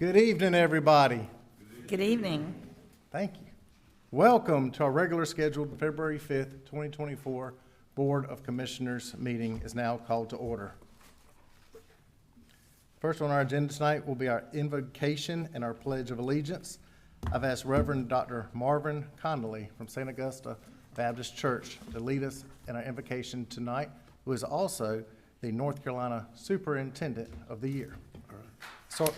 Good evening, everybody. Good evening. Thank you. Welcome to our regular scheduled February 5th, 2024 Board of Commissioners meeting is now called to order. First on our agenda tonight will be our invocation and our Pledge of Allegiance. I've asked Reverend Dr. Marvin Connolly from St. Augusta Baptist Church to lead us in our invocation tonight, who is also the North Carolina Superintendent of the Year. So,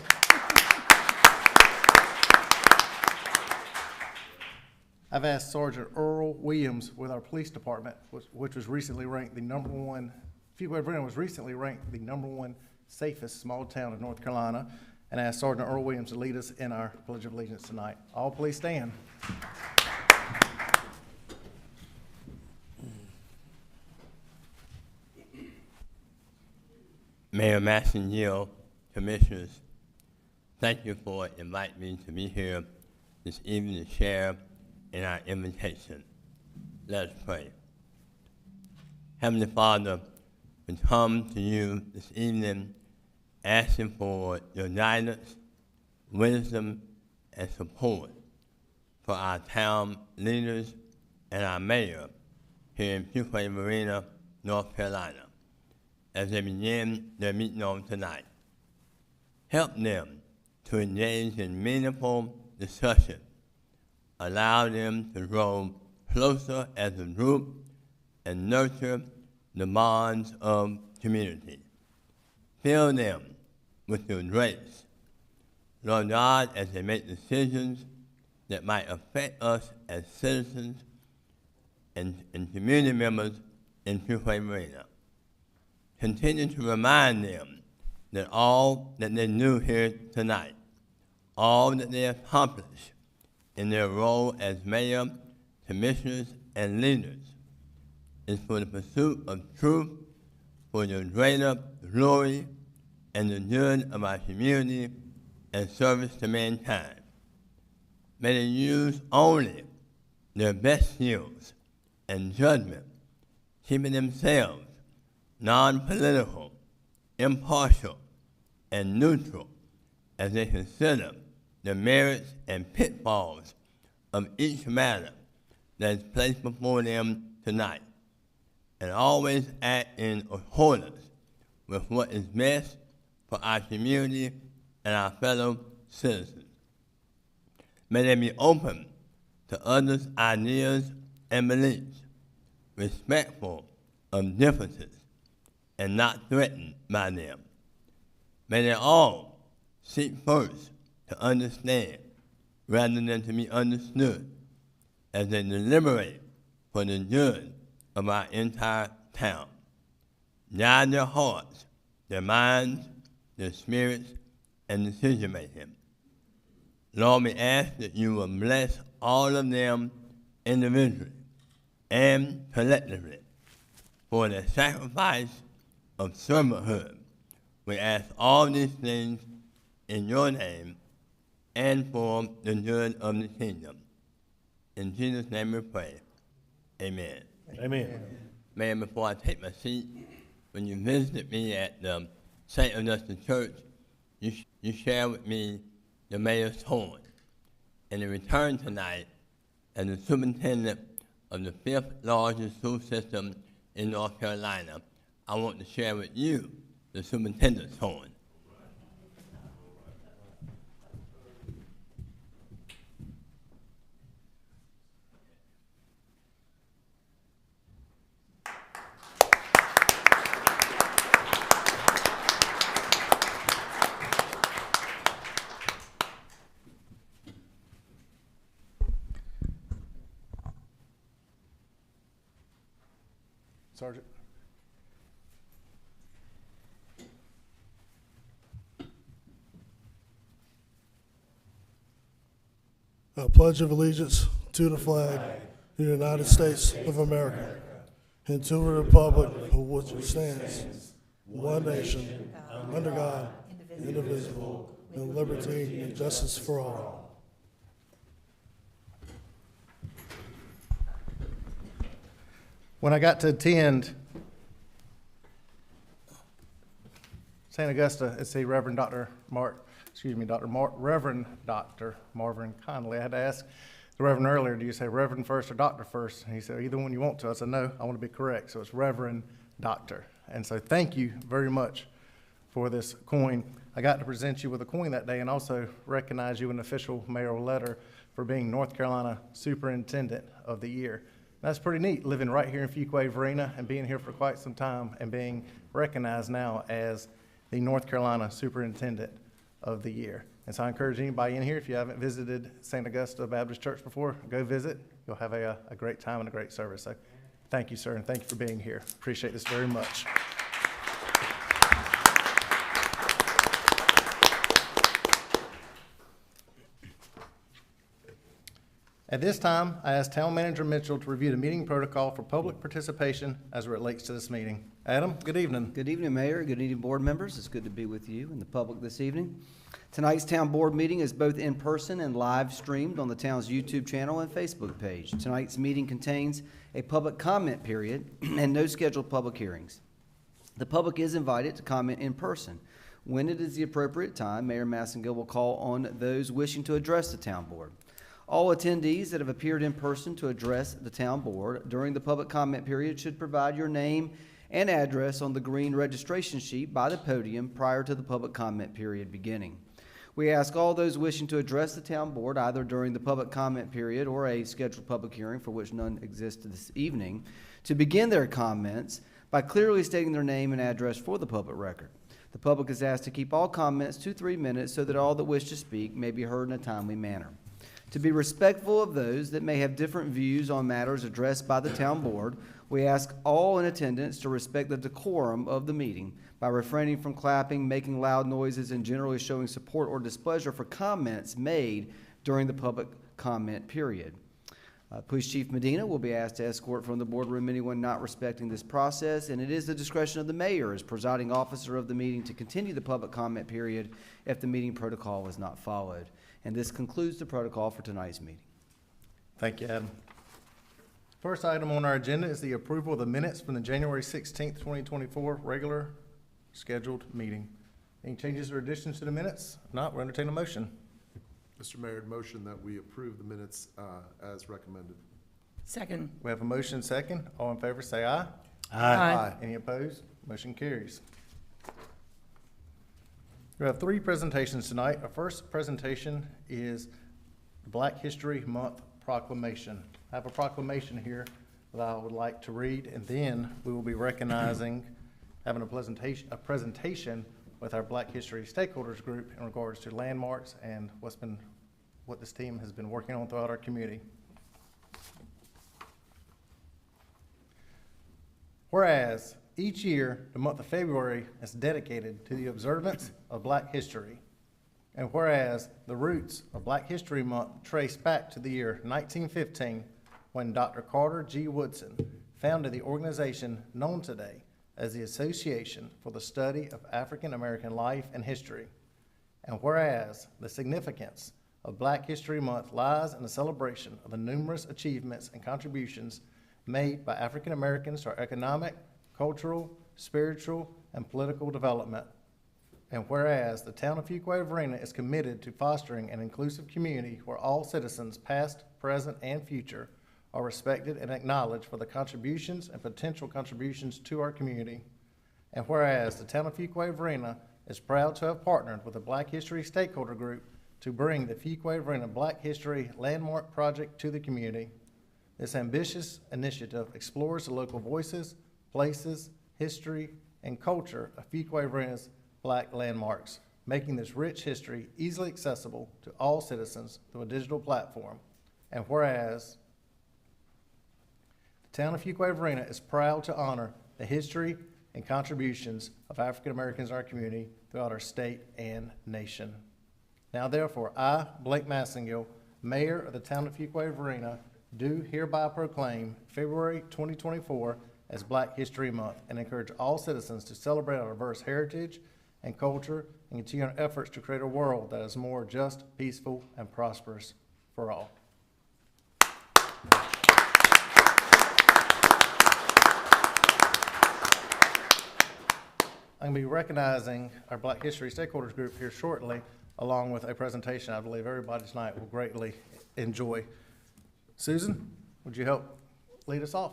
I've asked Sergeant Earl Williams with our police department, which was recently ranked the number one, Fuquay-Varina was recently ranked the number one safest small town in North Carolina, and asked Sergeant Earl Williams to lead us in our Pledge of Allegiance tonight. All please stand. Mayor Massengill, Commissioners, thank you for inviting me to be here this evening to share in our invitation. Let us pray. Heavenly Father, we come to you this evening asking for your guidance, wisdom, and support for our town leaders and our mayor here in Fuquay-Varina, North Carolina, as they begin their meeting on tonight. Help them to engage in meaningful discussion. Allow them to grow closer as a group and nurture the bonds of community. Fill them with your grace, Lord God, as they make decisions that might affect us as citizens and community members in Fuquay-Varina. Continue to remind them that all that they do here tonight, all that they accomplished in their role as mayor, commissioners, and leaders, is for the pursuit of truth, for your greater glory, and the good of our community and service to mankind. May they use only their best skills and judgment, keeping themselves non-political, impartial, and neutral as they consider the merits and pitfalls of each matter that is placed before them tonight, and always act in accordance with what is best for our community and our fellow citizens. May they be open to others' ideas and beliefs, respectful of differences, and not threatened by them. May they all seek first to understand rather than to be understood as they deliberate for the good of our entire town. Guide their hearts, their minds, their spirits, and decision-making. Lord, we ask that you will bless all of them individually and collectively for their sacrifice of servanthood. We ask all these things in your name and for the good of the kingdom. In Jesus' name we pray. Amen. Amen. Mayor, before I take my seat, when you visited me at the St. Augusta Church, you shared with me the mayor's horn. And in return tonight, as the superintendent of the 5th largest school system in North Carolina, I want to share with you the superintendent's horn. Sergeant. I pledge of allegiance to the flag of the United States of America and to the republic for which it stands, one nation, under God, indivisible, with liberty and justice for all. When I got to attend St. Augusta and see Reverend Dr. Mark Reverend Dr. Marvin Connolly. I had to ask the Reverend earlier, do you say Reverend first or Doctor first? And he said, either one you want to. I said, no, I want to be correct. So it's Reverend Doctor. And so thank you very much for this coin. I got to present you with a coin that day and also recognize you in an official mayoral letter for being North Carolina Superintendent of the Year. That's pretty neat, living right here in Fuquay-Varina and being here for quite some time and being recognized now as the North Carolina Superintendent of the Year. And so I encourage anybody in here, if you haven't visited St. Augusta Baptist Church before, go visit. You'll have a great time and a great service. So thank you, sir, and thank you for being here. Appreciate this very much. At this time, I ask Town Manager Mitchell to review the meeting protocol for public participation as it relates to this meeting. Adam, good evening. Good evening, Mayor. Good evening, board members. It's good to be with you and the public this evening. Tonight's town board meeting is both in person and live streamed on the town's YouTube channel and Facebook page. Tonight's meeting contains a public comment period and no scheduled public hearings. The public is invited to comment in person. When it is the appropriate time, Mayor Massengill will call on those wishing to address the town board. All attendees that have appeared in person to address the town board during the public comment period should provide your name and address on the green registration sheet by the podium prior to the public comment period beginning. We ask all those wishing to address the town board either during the public comment period or a scheduled public hearing for which none exists this evening to begin their comments by clearly stating their name and address for the public record. The public is asked to keep all comments to 3 minutes so that all that wish to speak may be heard in a timely manner. To be respectful of those that may have different views on matters addressed by the town board, we ask all in attendance to respect the decorum of the meeting by refraining from clapping, making loud noises, and generally showing support or displeasure for comments made during the public comment period. Police Chief Medina will be asked to escort from the boardroom anyone not respecting this process, and it is the discretion of the mayor as presiding officer of the meeting to continue the public comment period if the meeting protocol is not followed. And this concludes the protocol for tonight's meeting. Thank you, Adam. First item on our agenda is the approval of the minutes from the January 16th, 2024 regular scheduled meeting. Any changes or additions to the minutes? If not, we'll entertain a motion. Mr. Mayor, motion that we approve the minutes as recommended. Second. We have a motion second. All in favor say aye. Aye. Any opposed? Motion carries. We have 3 presentations tonight. Our first presentation is the Black History Month proclamation. I have a proclamation here that I would like to read, and then we will be recognizing, having a presentation with our Black History Stakeholders Group in regards to landmarks and what this team has been working on throughout our community. Whereas each year, the month of February is dedicated to the observance of Black history. And whereas the roots of Black History Month trace back to the year 1915, when Dr. Carter G. Woodson founded the organization known today as the Association for the Study of African American Life and History. And whereas the significance of Black History Month lies in the celebration of the numerous achievements and contributions made by African Americans to our economic, cultural, spiritual, and political development. And whereas the town of Fuquay-Varina is committed to fostering an inclusive community where all citizens, past, present, and future, are respected and acknowledged for the contributions and potential contributions to our community. And whereas the town of Fuquay-Varina is proud to have partnered with the Black History Stakeholder Group to bring the Fuquay-Varina Black History Landmark Project to the community. This ambitious initiative explores the local voices, places, history, and culture of Fuquay-Varina's Black landmarks, making this rich history easily accessible to all citizens through a digital platform. And whereas the town of Fuquay-Varina is proud to honor the history and contributions of African Americans in our community throughout our state and nation. Now therefore, I, Blake Massengill, Mayor of the town of Fuquay-Varina, do hereby proclaim February 2024 as Black History Month and encourage all citizens to celebrate our diverse heritage and culture and continue our efforts to create a world that is more just, peaceful, and prosperous for all. I'm going to be recognizing our Black History Stakeholders Group here shortly. along with a presentation I believe everybody tonight will greatly enjoy. Susan, would you help lead us off?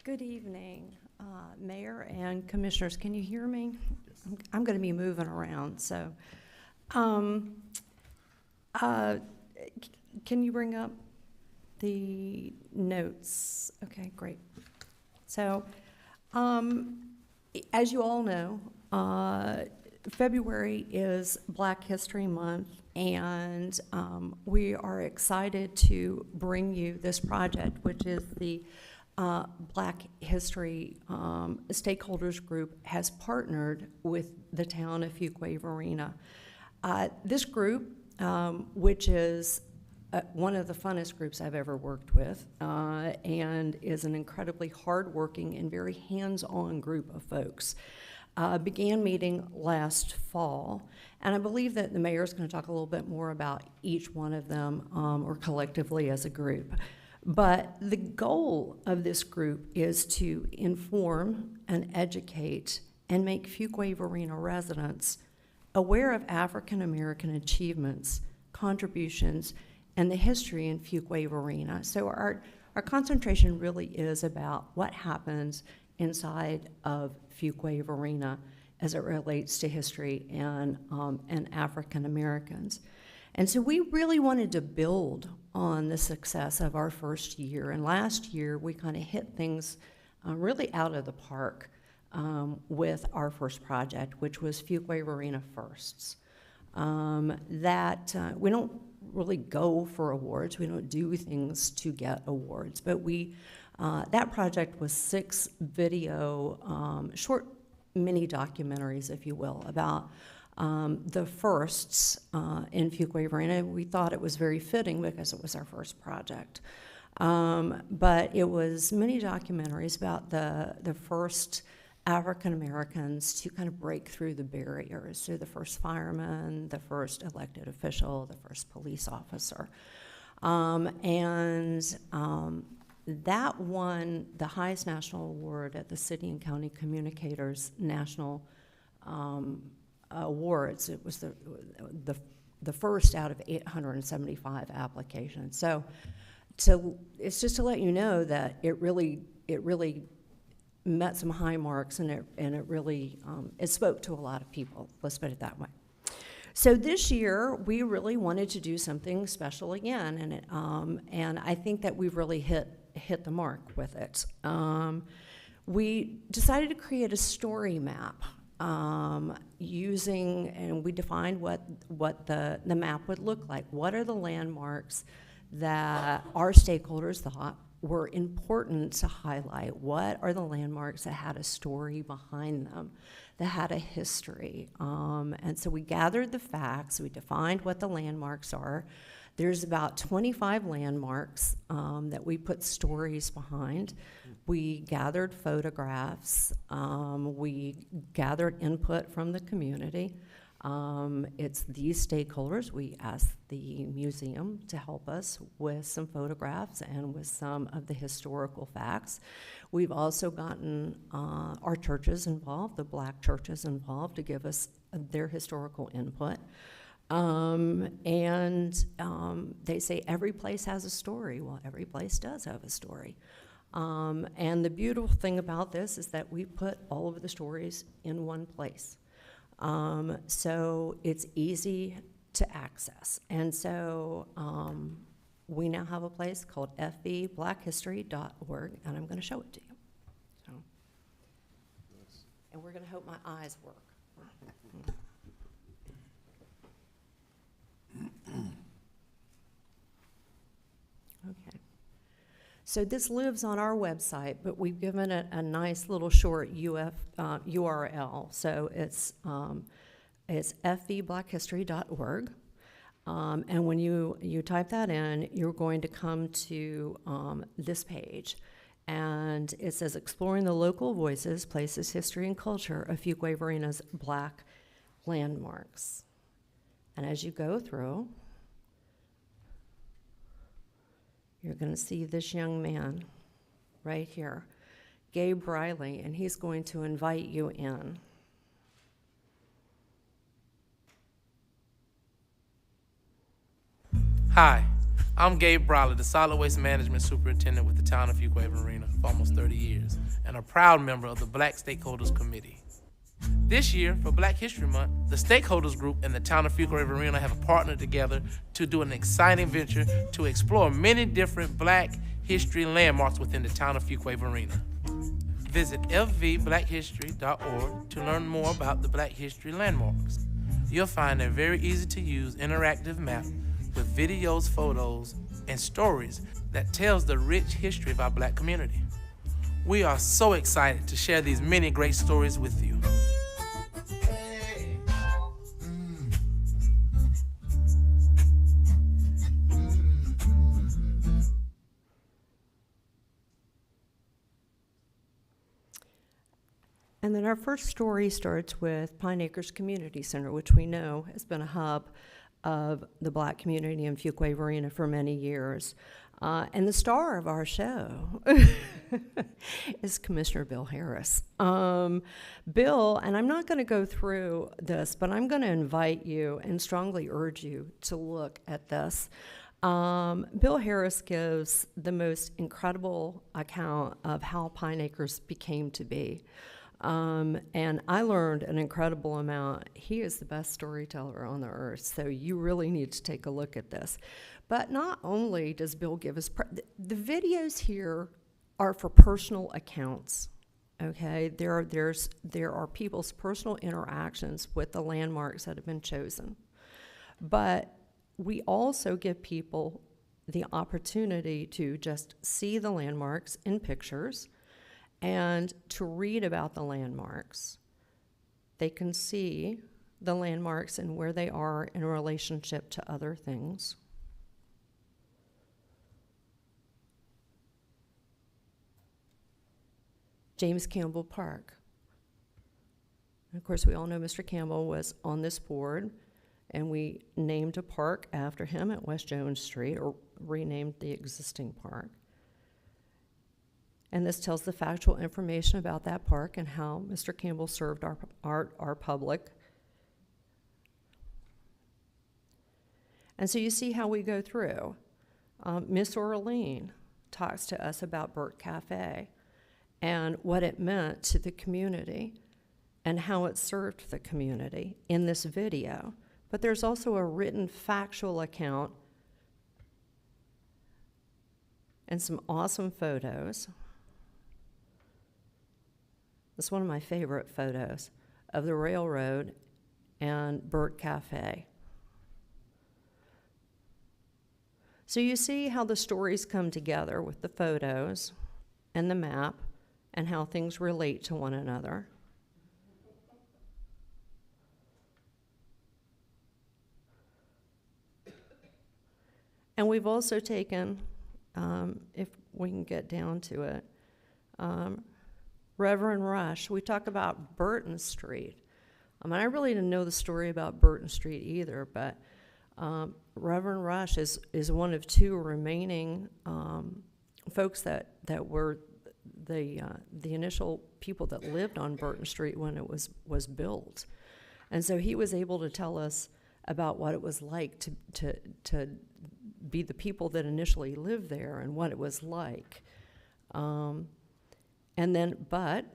Good evening, Mayor and Commissioners. Can you hear me? I'm going to be moving around, so. Can you bring up the notes? Okay, great. So, as you all know, February is Black History Month, and we are excited to bring you this project, which is the Black History Stakeholders Group has partnered with the town of Fuquay-Varina. This group, which is one of the funnest groups I've ever worked with, and is an incredibly hardworking and very hands-on group of folks, began meeting last fall. And I believe that the mayor is going to talk a little bit more about each one of them, or collectively as a group. But the goal of this group is to inform and educate and make Fuquay-Varina residents aware of African American achievements, contributions, and the history in Fuquay-Varina. So our concentration really is about what happens inside of Fuquay-Varina as it relates to history and African Americans. And so we really wanted to build on the success of our first year. And last year, we kind of hit things really out of the park with our first project, which was Fuquay-Varina Firsts. We don't really go for awards. We don't do things to get awards. But that project was 6 video, short mini documentaries, if you will, about the firsts in Fuquay-Varina. We thought it was very fitting because it was our first project. But it was many documentaries about the first African Americans to kind of break through the barriers. So the first fireman, the first elected official, the first police officer. That won the highest national award at the City and County Communicators National Awards. It was the first out of 875 applications. So it's just to let you know that it really met some high marks, and it really it spoke to a lot of people. Let's put it that way. So this year we really wanted to do something special again, and I think that we've really hit the mark with it. We decided to create a story map. And we defined what the map would look like. What are the landmarks that our stakeholders thought were important to highlight? What are the landmarks that had a story behind them, that had a history? And so we gathered the facts, we defined what the landmarks are. There's about 25 landmarks that we put stories behind. We gathered photographs. We gathered input from the community. It's these stakeholders. We asked the museum to help us with some photographs and with some of the historical facts. We've also gotten our churches involved, the Black churches involved, to give us their historical input. They say every place has a story. Well, every place does have a story. And the beautiful thing about this is that we put all of the stories in one place. So it's easy to access. And so we now have a place called fbblackhistory.org, and I'm going to show it to you. So, and we're going to hope my eyes work. Okay. So this lives on our website, but we've given it a nice little short URL. So it's fbblackhistory.org. And when you type that in, you're going to come to this page. And it says, exploring the local voices, places, history, and culture of Fuquay-Varina's Black landmarks. And as you go through, you're going to see this young man right here. Gabe Riley, and he's going to invite you in. Hi, I'm Gabe Brawley, the Solid Waste Management Superintendent with the town of Fuquay-Varina for almost 30 years, and a proud member of the Black Stakeholders Committee. This year, for Black History Month, the Stakeholders Group and the town of Fuquay-Varina have partnered together to do an exciting venture to explore many different Black history landmarks within the town of Fuquay-Varina. Visit fvblackhistory.org to learn more about the Black History landmarks. You'll find a very easy-to-use interactive map with videos, photos, and stories that tells the rich history of our Black community. We are so excited to share these many great stories with you. And then our first story starts with Pine Acres Community Center, which we know has been a hub of the Black community in Fuquay-Varina for many years. And the star of our show is Commissioner Bill Harris. Bill, and I'm not going to go through this, but I'm going to invite you and strongly urge you to look at this. Bill Harris gives the most incredible account of how Pine Acres became to be. And I learned an incredible amount. He is the best storyteller on the earth, so you really need to take a look at this. But not only does Bill give us, the videos here are for personal accounts, okay? There are people's personal interactions with the landmarks that have been chosen. But we also give people the opportunity to just see the landmarks in pictures and to read about the landmarks. They can see the landmarks and where they are in relationship to other things. James Campbell Park. And of course, we all know Mr. Campbell was on this board, and we named a park after him at West Jones Street, or renamed the existing park. And this tells the factual information about that park and how Mr. Campbell served our public. And so you see how we go through. Miss Orlean talks to us about Burt Cafe and what it meant to the community and how it served the community in this video. But there's also a written factual account and some awesome photos. It's one of my favorite photos of the railroad and Burt Cafe. So you see how the stories come together with the photos and the map and how things relate to one another. And we've also taken, if we can get down to it, Reverend Rush. We talk about Burton Street. I really didn't know the story about Burton Street either, but Reverend Rush is one of two remaining folks that were the initial people that lived on Burton Street when it was built. And so he was able to tell us about what it was like to be the people that initially lived there and what it was like. And then, but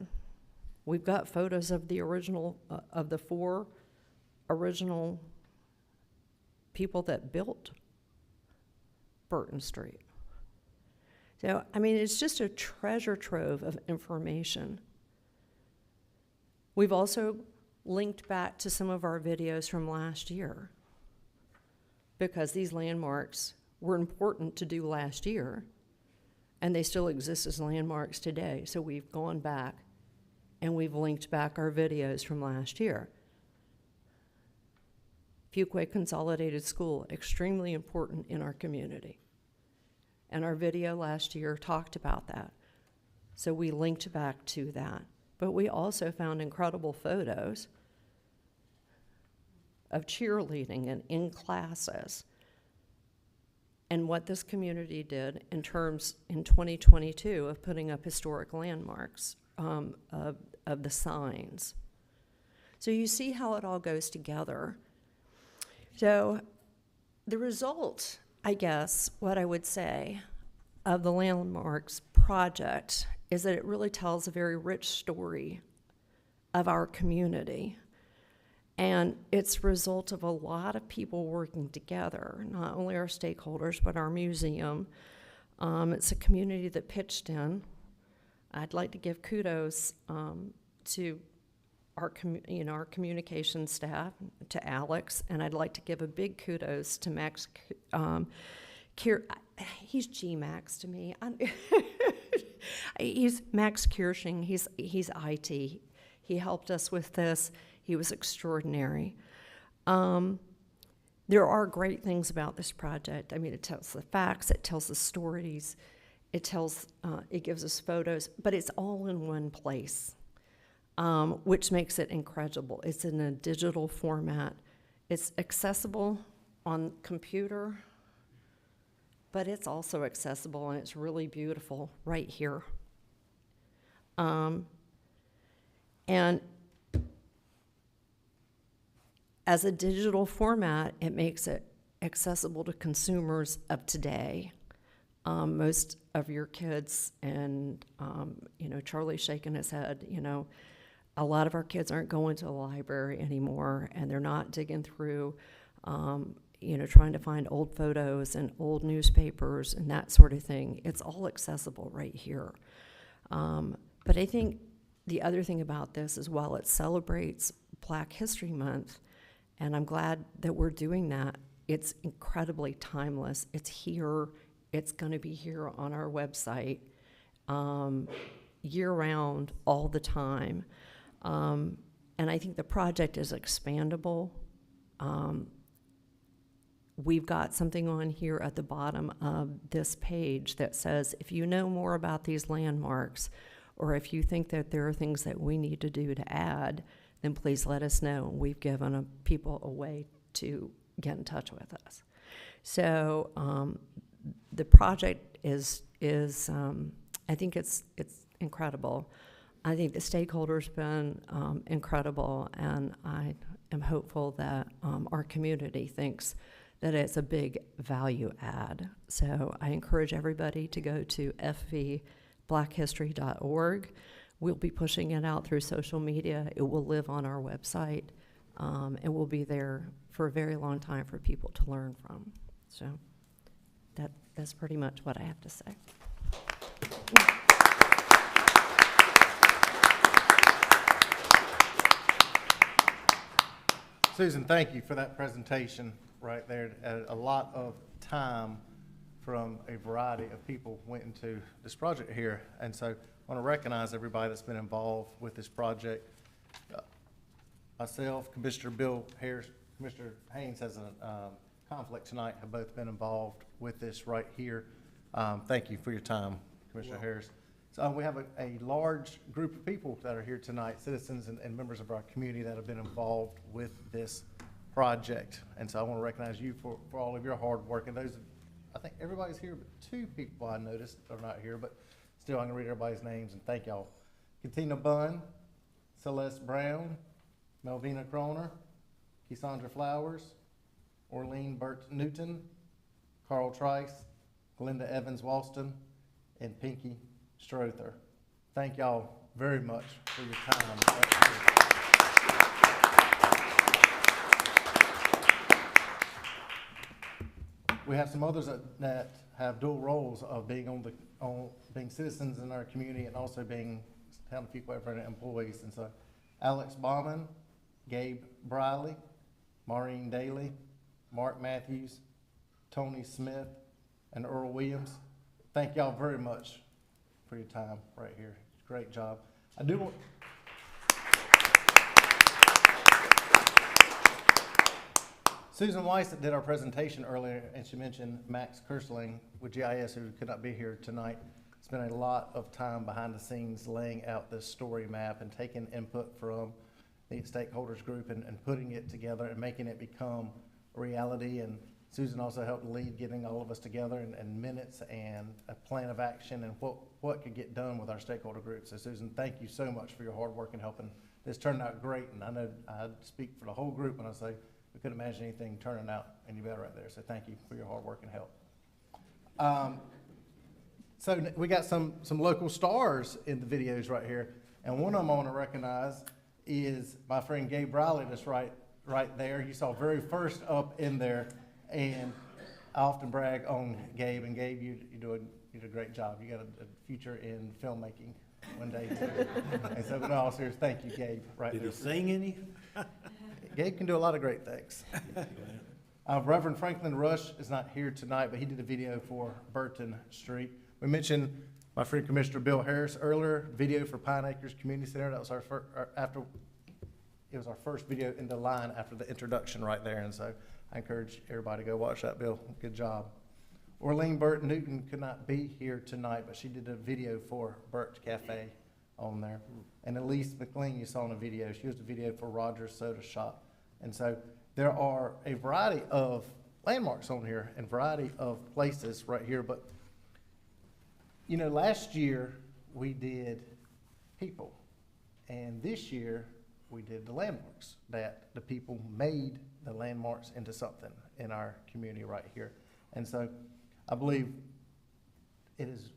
we've got photos of the original, of the four original people that built Burton Street. So, it's just a treasure trove of information. We've also linked back to some of our videos from last year because these landmarks were important to do last year, and they still exist as landmarks today. So we've gone back and we've linked back our videos from last year. Fuquay Consolidated School, extremely important in our community. And our video last year talked about that. So we linked back to that. But we also found incredible photos of cheerleading and in classes and what this community did in terms, in 2022, of putting up historic landmarks, of the signs. So you see how it all goes together. So the result, I guess, what I would say, of the Landmarks project is that it really tells a very rich story of our community. And it's a result of a lot of people working together, not only our stakeholders, but our museum. It's a community that pitched in. I'd like to give kudos to our communication staff, to Alex, and I'd like to give a big kudos to Max. He's G-Max to me. He's Max Kirsching. He's IT. He helped us with this. He was extraordinary. There are great things about this project. I mean, it tells the facts, it tells the stories, it gives us photos, but it's all in one place, which makes it incredible. It's in a digital format. It's accessible on computer, but it's also accessible, and it's really beautiful right here. And as a digital format, it makes it accessible to consumers of today. Most of your kids, and Charlie's shaking his head, a lot of our kids aren't going to the library anymore, and they're not digging through, trying to find old photos and old newspapers and that sort of thing. It's all accessible right here. But I think the other thing about this is, while it celebrates Black History Month, and I'm glad that we're doing that, it's incredibly timeless. It's here. It's going to be here on our website year-round, all the time. And I think the project is expandable. We've got something on here at the bottom of this page that says, if you know more about these landmarks, or if you think that there are things that we need to do to add, then please let us know. We've given people a way to get in touch with us. So the project is I think it's incredible. I think the stakeholders been incredible, and I am hopeful that our community thinks that it's a big value add. So I encourage everybody to go to fvblackhistory.org. We'll be pushing it out through social media. It will live on our website, and we'll be there for a very long time for people to learn from. So that's pretty much what I have to say. Susan, thank you for that presentation right there. A lot of time from a variety of people went into this project here. And so I want to recognize everybody that's been involved with this project. Myself, Commissioner Bill Harris, Commissioner Haynes has a conflict tonight, have both been involved with this right here. Thank you for your time, Commissioner Harris. So we have a large group of people that are here tonight, citizens and members of our community that have been involved with this project. And so I want to recognize you for all of your hard work. And those, I think everybody's here, but two people I noticed are not here, but still I'm going to read everybody's names and thank y'all. Katina Bunn, Celeste Brown, Melvina Croner, Cassandra Flowers, Orlean Burt Newton, Carl Trice, Glenda Evans Walston, and Pinky Strother. Thank y'all very much for your time. We have some others that have dual roles of being being citizens in our community and also being Town of Fuquay-Varina employees. And so Alex Bauman, Gabe Briley, Maureen Daly, Mark Matthews, Tony Smith, and Earl Williams. Thank y'all very much for your time right here. Great job. I do want... Susan Weiss that did our presentation earlier, and she mentioned Max Kersling with GIS, who could not be here tonight. Spent a lot of time behind the scenes laying out this story map and taking input from the stakeholders group and putting it together and making it become a reality. And Susan also helped lead getting all of us together and minutes and a plan of action and what could get done with our stakeholder group. So Susan, thank you so much for your hard work in helping this turn out great. And I know I speak for the whole group when I say we couldn't imagine anything turning out any better right there. So thank you for your hard work and help. So we got some local stars in the videos right here. And one of them I want to recognize is my friend Gabe Briley that's right there. You saw very first up in there. And I often brag on Gabe, and Gabe, you do a great job. You got a future in filmmaking one day too. And so, in all seriousness, thank you, Gabe. Right Did there. he sing any? Gabe can do a lot of great things. Reverend Franklin Rush is not here tonight, but he did a video for Burton Street. We mentioned my friend Commissioner Bill Harris earlier. Video for Pine Acres Community Center. That was our first it was our first video in the line after the introduction right there, and so I encourage everybody to go watch that, Bill. Good job. Orlean Burt Newton could not be here tonight, but she did a video for Burt's Cafe on there. And Elise McLean, you saw in a video, she was the video for Rogers Soda Shop. And so there are a variety of landmarks on here and variety of places right here. But, you know, last year we did people, and this year we did the landmarks, that the people made the landmarks into something in our community right here. And so I believe it is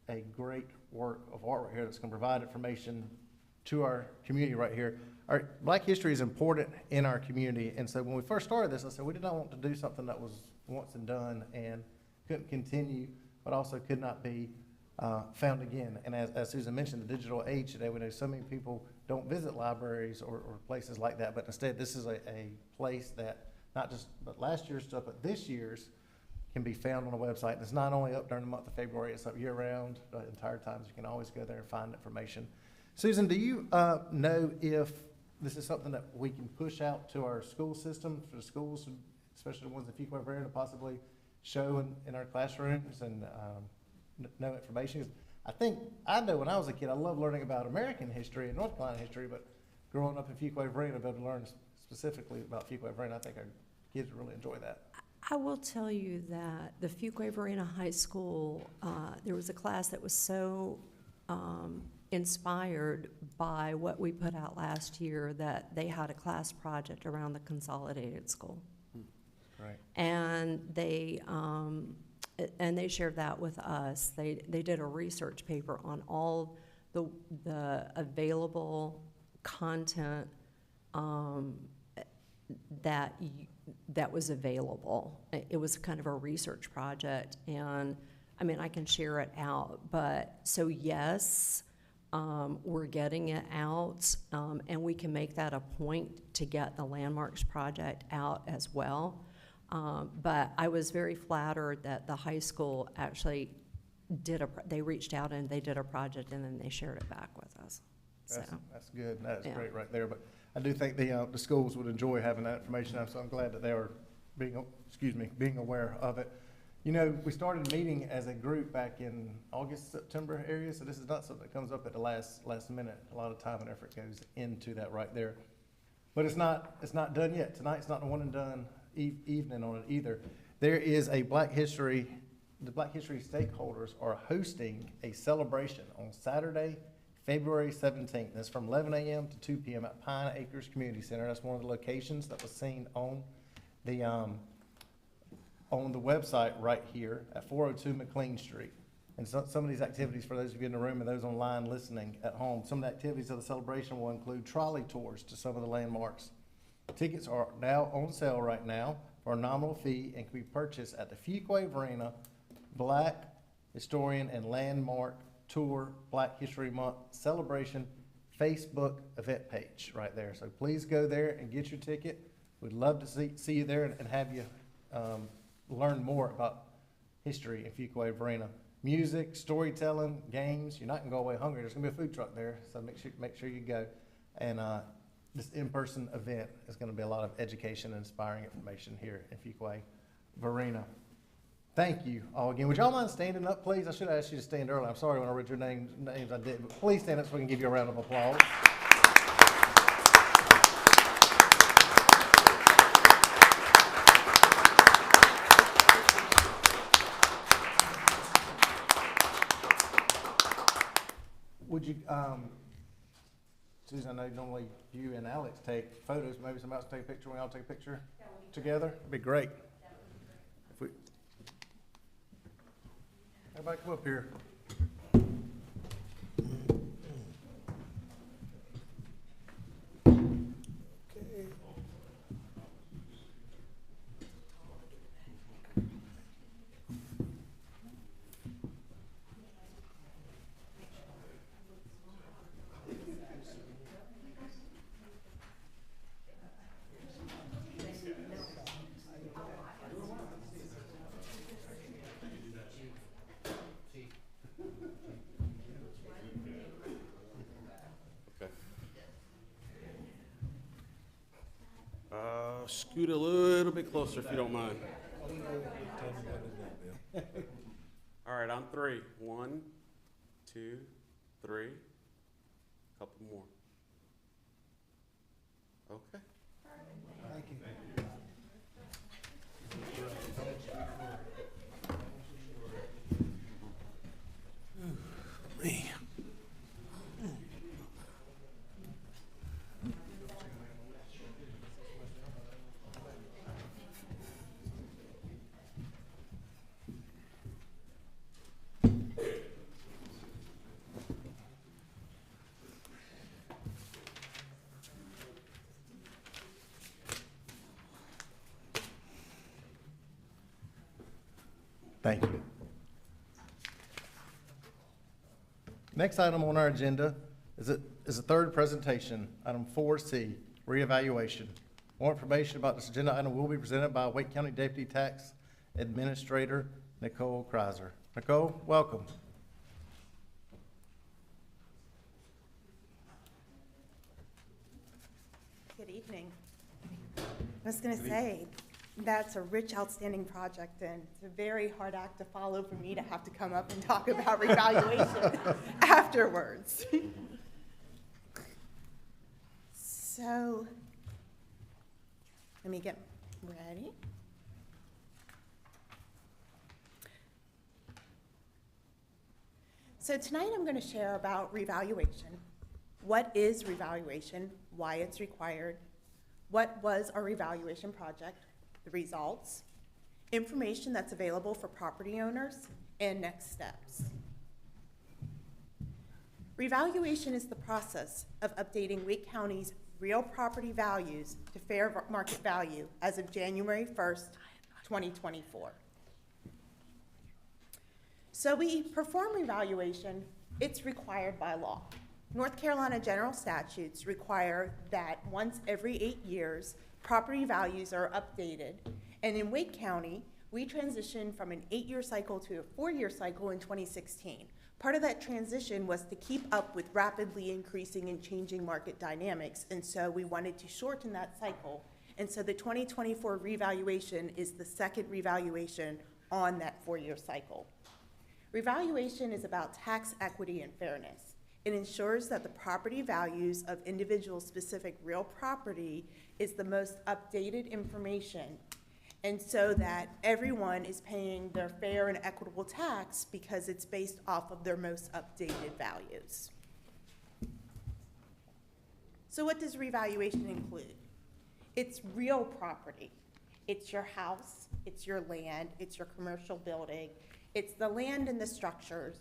a great work of art right here that's going to provide information to our community right here. Our Black history is important in our community. And so when we first started this, I said we did not want to do something that was once and done and couldn't continue, but also could not be found again. And as Susan mentioned, the digital age today, we know so many people don't visit libraries or places like that, but instead this is a place that not just but last year's stuff, but this year's can be found on a website. And it's not only up during the month of February, it's up year-round, the entire time. So you can always go there and find information. Susan, do you know if this is something that we can push out to our school system, for the schools, especially the ones in Fuquay-Varina, to possibly show in our classrooms and know information? I know when I was a kid, I loved learning about American history and North Carolina history, but growing up in Fuquay-Varina, be able to learn specifically about Fuquay-Varina, I think our kids would really enjoy that. I will tell you that the Fuquay-Varina High School, there was a class that was so inspired by what we put out last year that they had a class project around the consolidated school. Right. And they shared that with us. They did a research paper on all the available content that was available. It was kind of a research project, and I mean, I can share it out, but so yes, we're getting it out, and we can make that a point to get the Landmarks project out as well. But I was very flattered that the high school actually they reached out and they did a project, and then they shared it back with us. That's good. That's Yeah. great right there. But I do think the schools would enjoy having that information. So I'm glad that they are being aware of it. You know, we started meeting as a group back in August, September area. So this is not something that comes up at the last minute. A lot of time and effort goes into that right there. But it's not done yet. Tonight's not the one and done evening on it either. There is a Black History. The Black History stakeholders are hosting a celebration on Saturday, February 17th. That's from 11 a.m. to 2 p.m. at Pine Acres Community Center. That's one of the locations that was seen on the website right here at 402 McLean Street. And some of these activities, for those of you in the room and those online listening at home, some of the activities of the celebration will include trolley tours to some of the landmarks. Tickets are now on sale right now for a nominal fee and can be purchased at the Fuquay-Varina Black Historian and Landmark Tour Black History Month Celebration Facebook event page right there. So please go there and get your ticket. We'd love to see you there and have you learn more about history in Fuquay-Varina. Music, storytelling, games. You're not gonna go away hungry. There's gonna be a food truck there, so make sure you go. And this in-person event is gonna be a lot of education and inspiring information here in Fuquay-Varina. Thank you all again. Would y'all mind standing up, please? I should have asked you to stand earlier. I'm sorry when I read your names I didn't. But please stand up so we can give you a round of applause. you, Susan, I know normally you and Alex take photos, maybe somebody else take a picture, we all take a picture together, it'd be great. If we, everybody come up here. Scoot a little bit closer if you don't mind. All right, on three. 1, 2, 3. Couple more. Okay. Thank you. Me. Thank you. Next item on our agenda is a third presentation, item 4C, reevaluation. More information about this agenda item will be presented by Wake County Deputy Tax Administrator Nicole Kreiser. Nicole, welcome. Good evening. I was going to say, that's a rich, outstanding project, and it's a very hard act to follow for me to have to come up and talk about revaluation afterwards. So, let me get ready. So tonight I'm going to share about revaluation. What is revaluation? Why it's required? What was our revaluation project? The results, information that's available for property owners, and next steps. Revaluation is the process of updating Wake County's real property values to fair market value as of January 1st, 2024. So we perform revaluation, it's required by law. North Carolina general statutes require that once every 8 years, property values are updated. And in Wake County, we transitioned from an 8-year cycle to a 4-year cycle in 2016. Part of that transition was to keep up with rapidly increasing and changing market dynamics, and so we wanted to shorten that cycle. And so the 2024 revaluation is the second revaluation on that 4-year cycle. Revaluation is about tax equity and fairness. It ensures that the property values of individual specific real property is the most updated information, and so that everyone is paying their fair and equitable tax because it's based off of their most updated values. So what does revaluation include? It's real property. It's your house, it's your land, it's your commercial building, it's the land and the structures.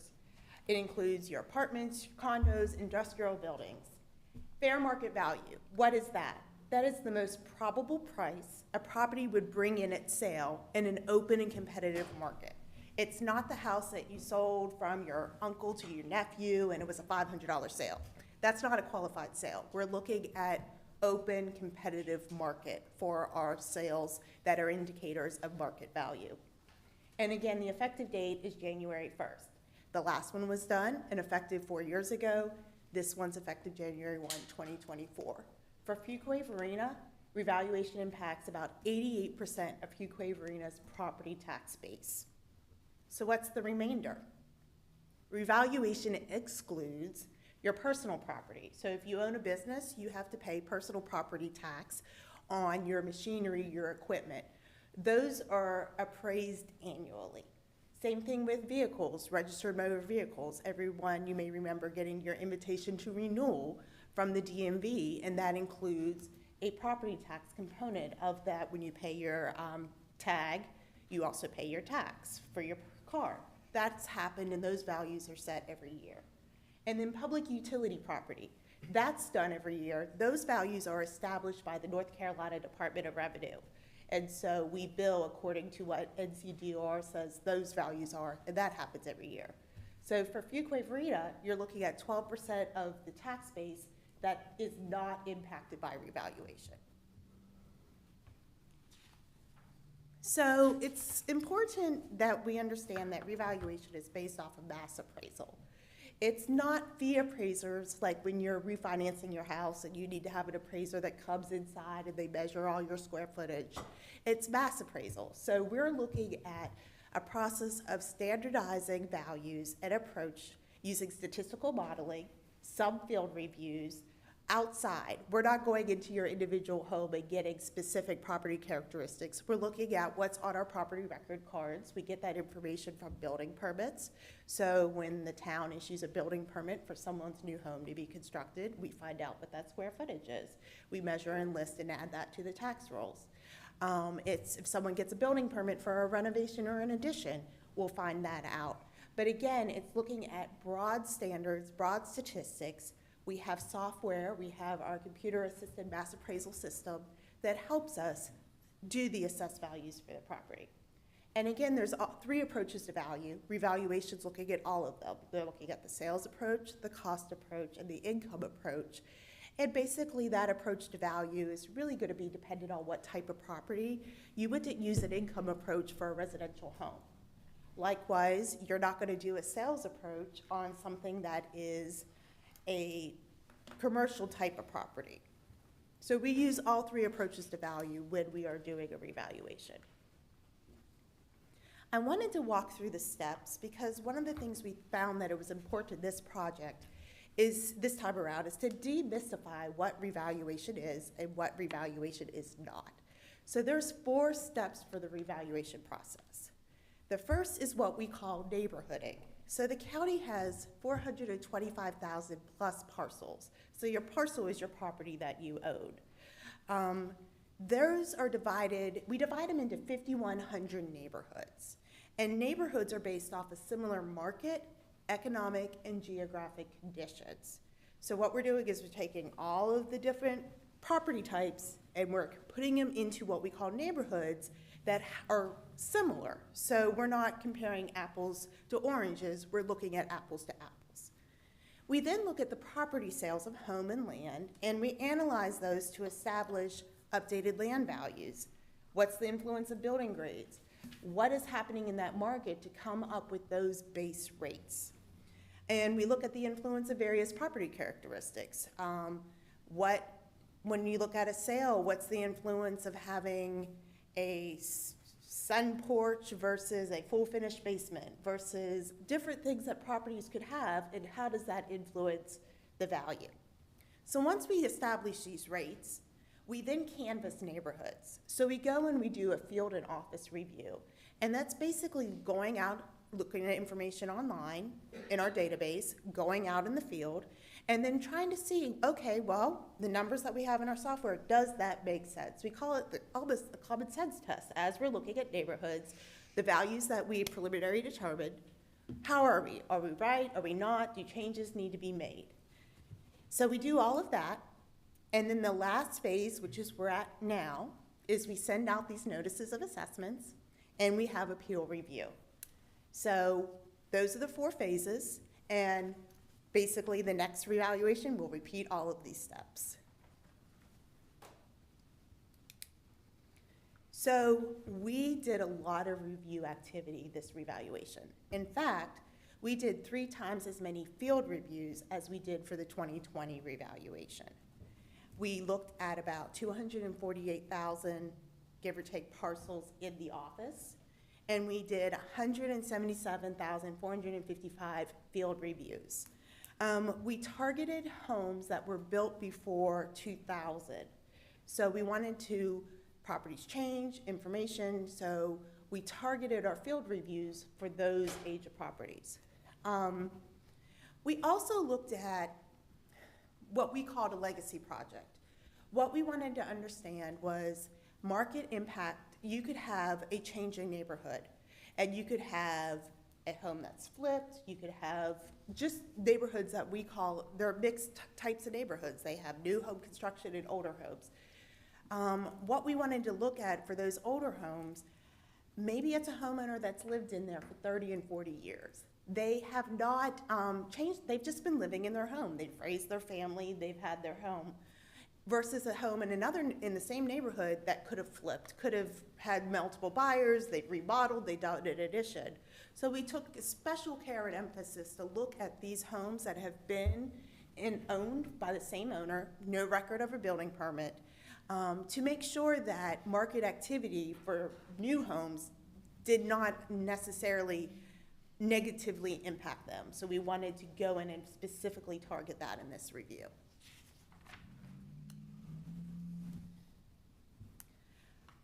It includes your apartments, condos, industrial buildings. Fair market value, what is that? That is the most probable price a property would bring in at sale in an open and competitive market. It's not the house that you sold from your uncle to your nephew and it was a $500 sale. That's not a qualified sale. We're looking at open, competitive market for our sales that are indicators of market value. And again, the effective date is January 1st. The last one was done and effective 4 years ago. This one's effective January 1, 2024. For Fuquay-Varina, revaluation impacts about 88% of Fuquay-Varina's property tax base. So what's the remainder? Revaluation excludes your personal property. So if you own a business, you have to pay personal property tax on your machinery, your equipment. Those are appraised annually. Same thing with vehicles, registered motor vehicles. Everyone, you may remember getting your invitation to renewal from the DMV, and that includes a property tax component of that. When you pay your tag, you also pay your tax for your car. That's happened, and those values are set every year. And then public utility property, that's done every year. Those values are established by the North Carolina Department of Revenue. And so we bill according to what NCDOR says those values are, and that happens every year. So for Fuquay-Varina, you're looking at 12% of the tax base that is not impacted by revaluation. So it's important that we understand that revaluation is based off of mass appraisal. It's not fee appraisers like when you're refinancing your house and you need to have an appraiser that comes inside and they measure all your square footage. It's mass appraisal. So we're looking at a process of standardizing values and approach using statistical modeling, some field reviews, outside. We're not going into your individual home and getting specific property characteristics. We're looking at what's on our property record cards. We get that information from building permits. So when the town issues a building permit for someone's new home to be constructed, we find out what that square footage is. We measure and list and add that to the tax rolls. If someone gets a building permit for a renovation or an addition, we'll find that out. But again, it's looking at broad standards, broad statistics. We have software, we have our computer-assisted mass appraisal system that helps us do the assessed values for the property. And again, there's three approaches to value. Revaluation's looking at all of them. They're looking at the sales approach, the cost approach, and the income approach. And basically that approach to value is really going to be dependent on what type of property. You wouldn't use an income approach for a residential home. Likewise, you're not going to do a sales approach on something that is a commercial type of property. So we use all three approaches to value when we are doing a revaluation. I wanted to walk through the steps because one of the things we found that it was important in this project is this time around is to demystify what revaluation is and what revaluation is not. So there's 4 steps for the revaluation process. The first is what we call neighborhooding. So the county has 425,000 plus parcels. So your parcel is your property that you own. Those are divided, we divide them into 5,100 neighborhoods. And neighborhoods are based off a similar market, economic, and geographic conditions. So what we're doing is we're taking all of the different property types and we're putting them into what we call neighborhoods that are similar. So we're not comparing apples to oranges, we're looking at apples to apples. We then look at the property sales of home and land, and we analyze those to establish updated land values. What's the influence of building grades? What is happening in that market to come up with those base rates? And we look at the influence of various property characteristics. When you look at a sale, what's the influence of having a sun porch versus a full finished basement versus different things that properties could have, and how does that influence the value? So once we establish these rates, we then canvass neighborhoods. So we go and we do a field and office review, and that's basically going out, looking at information online in our database, going out in the field, and then trying to see, okay, well, the numbers that we have in our software, does that make sense? We call it almost a common sense test as we're looking at neighborhoods, the values that we preliminarily determined. How are we? Are we right? Are we not? Do changes need to be made? So we do all of that, and then the last phase, which is we're at now, is we send out these notices of assessments, and we have a peer review. So those are the 4 phases, and basically the next revaluation will repeat all of these steps. So we did a lot of review activity this revaluation. In fact, we did 3 times as many field reviews as we did for the 2020 revaluation. We looked at about 248,000, give or take, parcels in the office, and we did 177,455 field reviews. We targeted homes that were built before 2000. So we wanted to, properties change, information, so we targeted our field reviews for those age of properties. We also looked at what we called a legacy project. What we wanted to understand was market impact. You could have a changing neighborhood, and you could have a home that's flipped. You could have just neighborhoods that we call, they're mixed types of neighborhoods. They have new home construction and older homes. What we wanted to look at for those older homes, maybe it's a homeowner that's lived in there for 30 and 40 years. They have not changed, they've just been living in their home. They've raised their family, they've had their home. Versus a home in the same neighborhood that could have flipped, could have had multiple buyers, they've remodeled, they did an addition. So we took special care and emphasis to look at these homes that have been owned by the same owner, no record of a building permit, to make sure that market activity for new homes did not necessarily negatively impact them. So we wanted to go in and specifically target that in this review.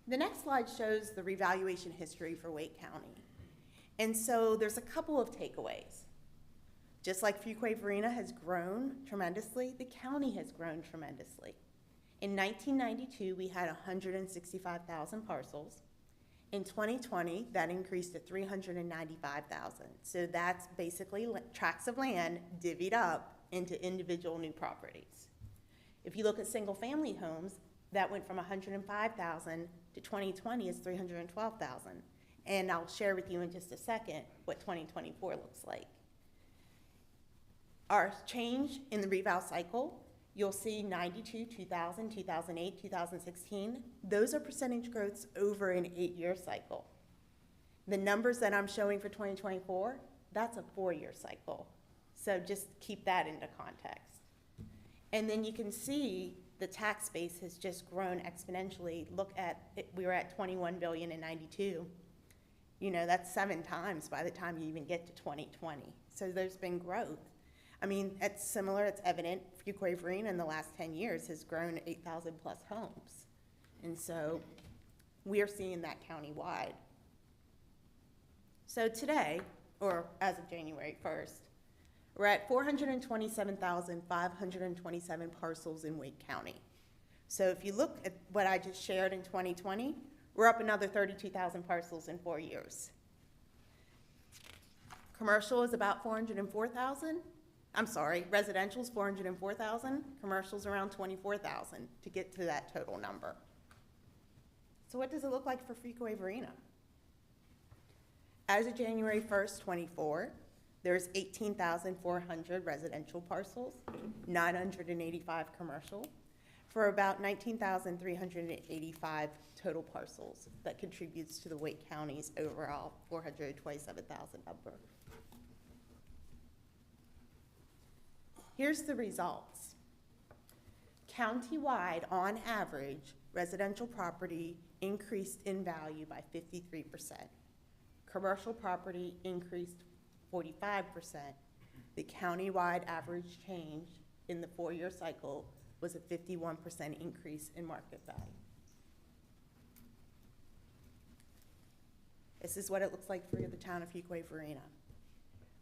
The next slide shows the revaluation history for Wake County. And so there's a couple of takeaways. Just like Fuquay-Varina has grown tremendously, the county has grown tremendously. In 1992, we had 165,000 parcels. In 2020, that increased to 395,000. So that's basically tracts of land divvied up into individual new properties. If you look at single-family homes, that went from 105,000 to 2020 is 312,000. And I'll share with you in just a second what 2024 looks like. Our change in the reval cycle, you'll see 92, 2000, 2008, 2016. Those are percentage growths over an 8-year cycle. The numbers that I'm showing for 2024, that's a 4-year cycle. So just keep that into context. And then you can see the tax base has just grown exponentially. Look at it, we were at 21 billion in 92. You know, that's 7 times by the time you even get to 2020. So there's been growth. I mean, it's similar, it's evident. Fuquay-Varina in the last 10 years has grown 8,000 plus homes. And so we are seeing that countywide. So today, or as of January 1st, we're at 427,527 parcels in Wake County. So if you look at what I just shared in 2020, we're up another 32,000 parcels in 4 years. Commercial is about 404,000. I'm sorry, residential is 404,000, commercial's around 24,000 to get to that total number. So what does it look like for Fuquay-Varina? As of January 1st, 24, there's 18,400 residential parcels, 985 commercial, for about 19,385 total parcels. That contributes to the Wake County's overall 427,000 number. Here's the results. Countywide, on average, residential property increased in value by 53%. Commercial property increased 45%. The countywide average change in the 4-year cycle was a 51% increase in market value. This is what it looks like for the town of Fuquay-Varina.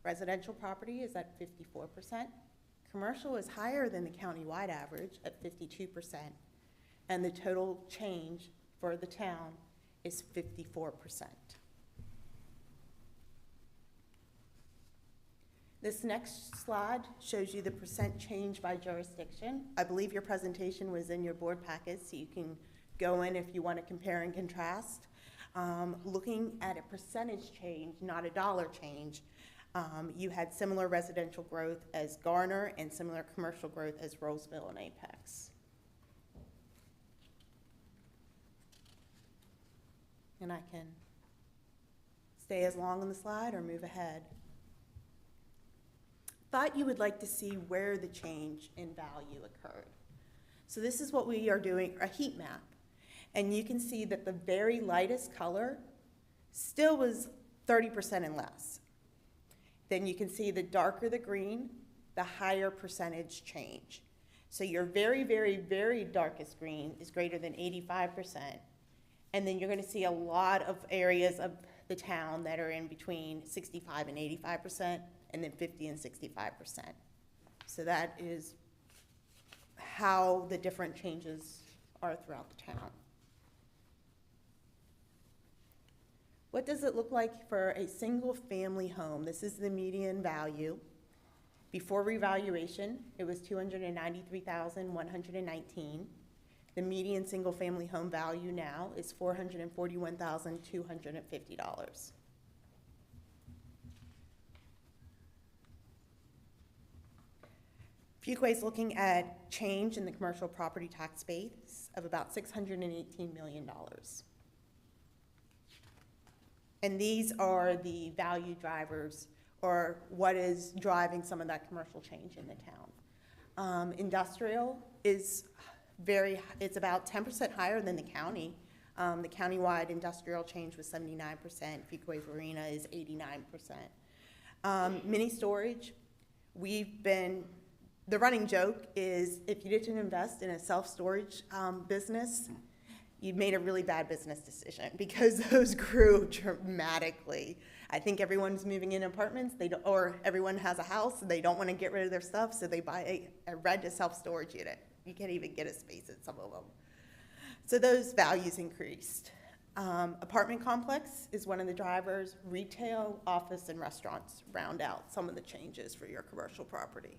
Residential property is at 54%. Commercial is higher than the countywide average at 52%, and the total change for the town is 54%. This next slide shows you the percent change by jurisdiction. I believe your presentation was in your board packet, so you can go in if you want to compare and contrast. Looking at a percentage change, not a dollar change, you had similar residential growth as Garner and similar commercial growth as Roseville and Apex. And I can stay as long on the slide or move ahead. Thought you would like to see where the change in value occurred. So this is what we are doing, a heat map. And you can see that the very lightest color still was 30% and less. Then you can see the darker the green, the higher percentage change. So your very, very, very darkest green is greater than 85%, And then you're gonna see a lot of areas of the town that are in between 65 and 85%, and then 50 and 65%. So that is how the different changes are throughout the town. What does it look like for a single-family home? This is the median value. Before revaluation, it was $293,119. The median single-family home value now is $441,250. Fuquay is looking at change in the commercial property tax base of about $618 million. And these are the value drivers, or what is driving some of that commercial change in the town. Industrial is it's about 10% higher than the county. The countywide industrial change was 79%, Fuquay-Varina is 89%. Mini storage, the running joke is if you didn't invest in a self-storage business, you made a really bad business decision because those grew dramatically. I think everyone's moving in apartments, or everyone has a house, and they don't want to get rid of their stuff, so they buy a rent a self-storage unit. You can't even get a space at some of them. So those values increased. Apartment complex is one of the drivers. Retail, office, and restaurants round out some of the changes for your commercial property.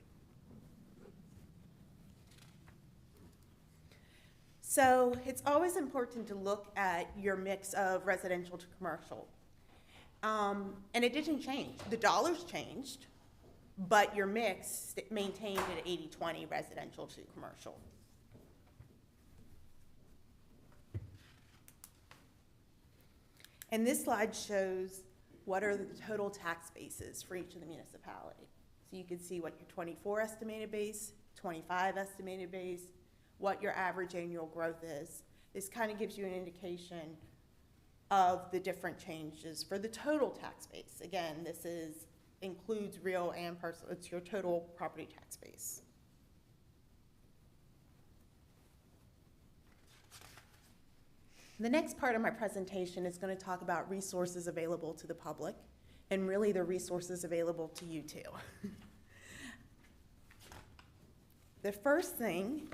So it's always important to look at your mix of residential to commercial. And it didn't change. The dollars changed, but your mix maintained at 80-20 residential to commercial. And this slide shows what are the total tax bases for each of the municipalities. So you can see what your 24 estimated base, 25 estimated base, what your average annual growth is. This kind of gives you an indication of the different changes for the total tax base. Again, this includes real and personal. It's your total property tax base. The next part of my presentation is going to talk about resources available to the public, and really the resources available to you too. The first thing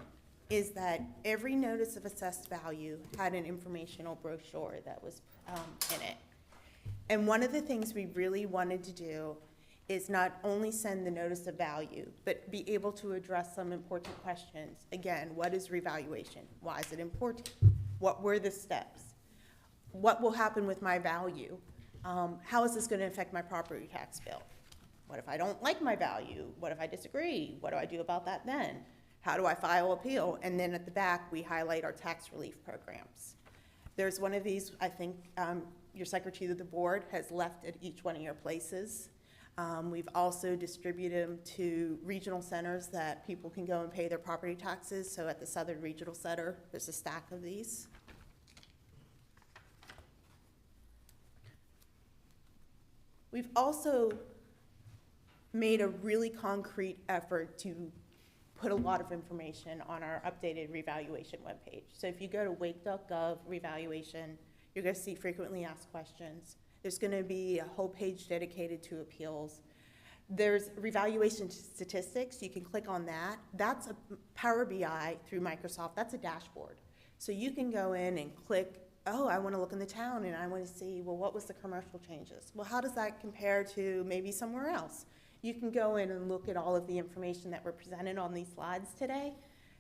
is that every notice of assessed value had an informational brochure that was in it. And one of the things we really wanted to do is not only send the notice of value, but be able to address some important questions. Again, what is revaluation? Why is it important? What were the steps? What will happen with my value? How is this going to affect my property tax bill? What if I don't like my value? What if I disagree? What do I do about that then? How do I file appeal? And then at the back, we highlight our tax relief programs. There's one of these, I think your secretary of the board has left at each one of your places. We've also distributed them to regional centers that people can go and pay their property taxes. So at the Southern Regional Center, there's a stack of these. We've also made a really concrete effort to put a lot of information on our updated revaluation webpage. So if you go to wake.gov revaluation, you're going to see frequently asked questions. There's going to be a whole page dedicated to appeals. There's revaluation statistics. You can click on that. That's a Power BI through Microsoft. That's a dashboard. So you can go in and click, oh, I want to look in the town and I want to see, well, what was the commercial changes? Well, how does that compare to maybe somewhere else? You can go in and look at all of the information that were presented on these slides today.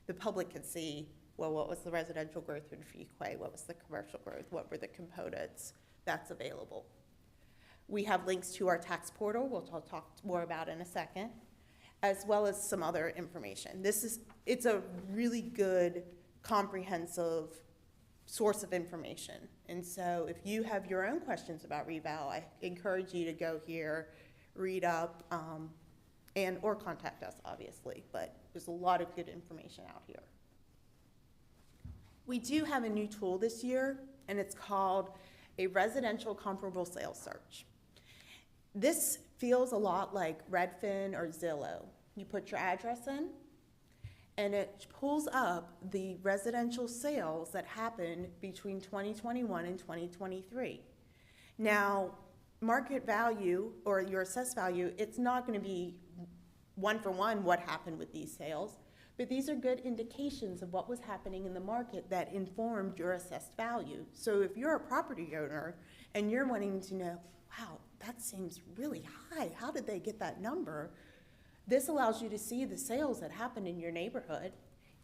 The public can see, well, what was the residential growth in Fuquay? What was the commercial growth? What were the components? That's available. We have links to our tax portal, which I'll talk more about in a second, as well as some other information. It's a really good, comprehensive source of information. And so if you have your own questions about reval, I encourage you to go here, read up, or contact us, obviously, but there's a lot of good information out here. We do have a new tool this year, and it's called a residential comparable sales search. This feels a lot like Redfin or Zillow. You put your address in, and it pulls up the residential sales that happened between 2021 and 2023. Now, market value or your assessed value, it's not going to be one for one what happened with these sales, but these are good indications of what was happening in the market that informed your assessed value. So if you're a property owner and you're wanting to know, wow, that seems really high, how did they get that number? This allows you to see the sales that happened in your neighborhood.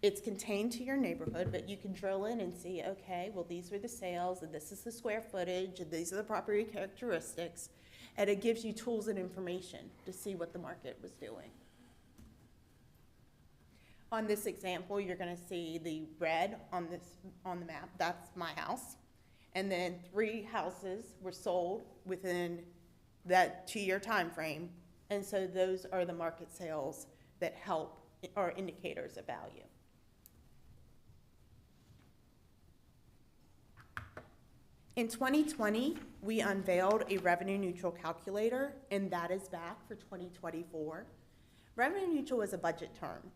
It's contained to your neighborhood, but you can drill in and see, okay, well, these were the sales, and this is the square footage, and these are the property characteristics, and it gives you tools and information to see what the market was doing. On this example, you're gonna see the red on the map, that's my house. And then 3 houses were sold within that 2-year time frame. And so those are the market sales that help, or indicators of value. In 2020, we unveiled a revenue neutral calculator, and that is back for 2024. Revenue neutral is a budget term.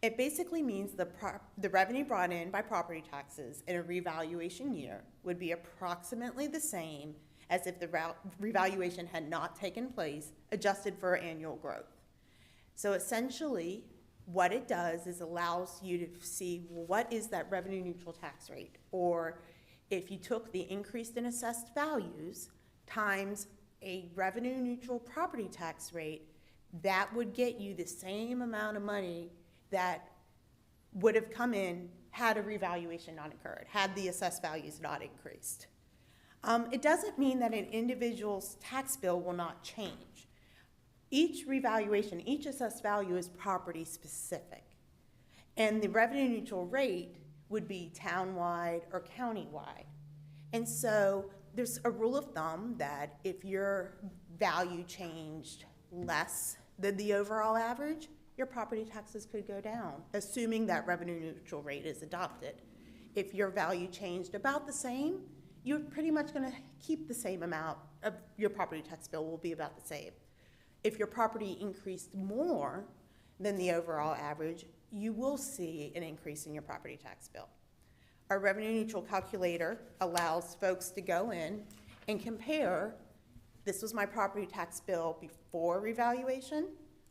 It basically means the revenue brought in by property taxes in a revaluation year would be approximately the same as if the revaluation had not taken place, adjusted for annual growth. So essentially, what it does is allows you to see, well, what is that revenue neutral tax rate? Or if you took the increased in assessed values times a revenue neutral property tax rate, that would get you the same amount of money that would have come in had a revaluation not occurred, had the assessed values not increased. It doesn't mean that an individual's tax bill will not change. Each revaluation, each assessed value is property specific. And the revenue neutral rate would be townwide or countywide. And so there's a rule of thumb that if your value changed less than the overall average, your property taxes could go down, assuming that revenue neutral rate is adopted. If your value changed about the same, you're pretty much gonna keep the same amount of your property tax bill will be about the same. If your property increased more than the overall average, you will see an increase in your property tax bill. Our revenue neutral calculator allows folks to go in and compare, this was my property tax bill before revaluation,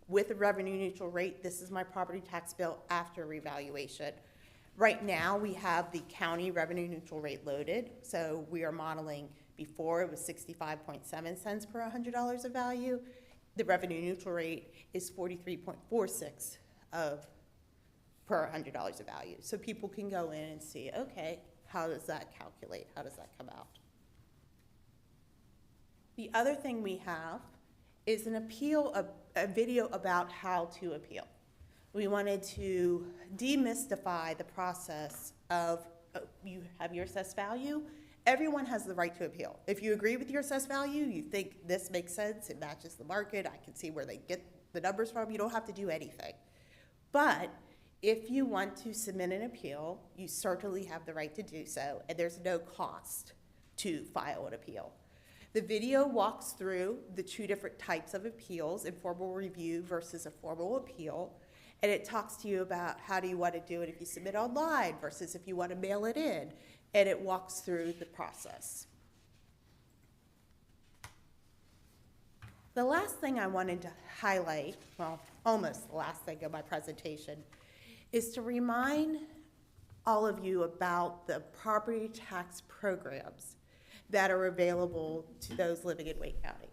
with a revenue neutral rate, this is my property tax bill after revaluation. Right now, we have the county revenue neutral rate loaded, so we are modeling before it was 65.7 cents per $100 of value. The revenue neutral rate is 43.46 per $100 of value. So people can go in and see, okay, how does that calculate? How does that come out? The other thing we have is an appeal, a video about how to appeal. We wanted to demystify the process of you have your assessed value. Everyone has the right to appeal. If you agree with your assessed value, you think this makes sense, it matches the market, I can see where they get the numbers from, you don't have to do anything. But if you want to submit an appeal, you certainly have the right to do so, and there's no cost to file an appeal. The video walks through the 2 different types of appeals, informal review versus a formal appeal, and it talks to you about how do you want to do it if you submit online versus if you want to mail it in, and it walks through the process. The last thing I wanted to highlight, well, almost the last thing of my presentation, is to remind all of you about the property tax programs that are available to those living in Wake County.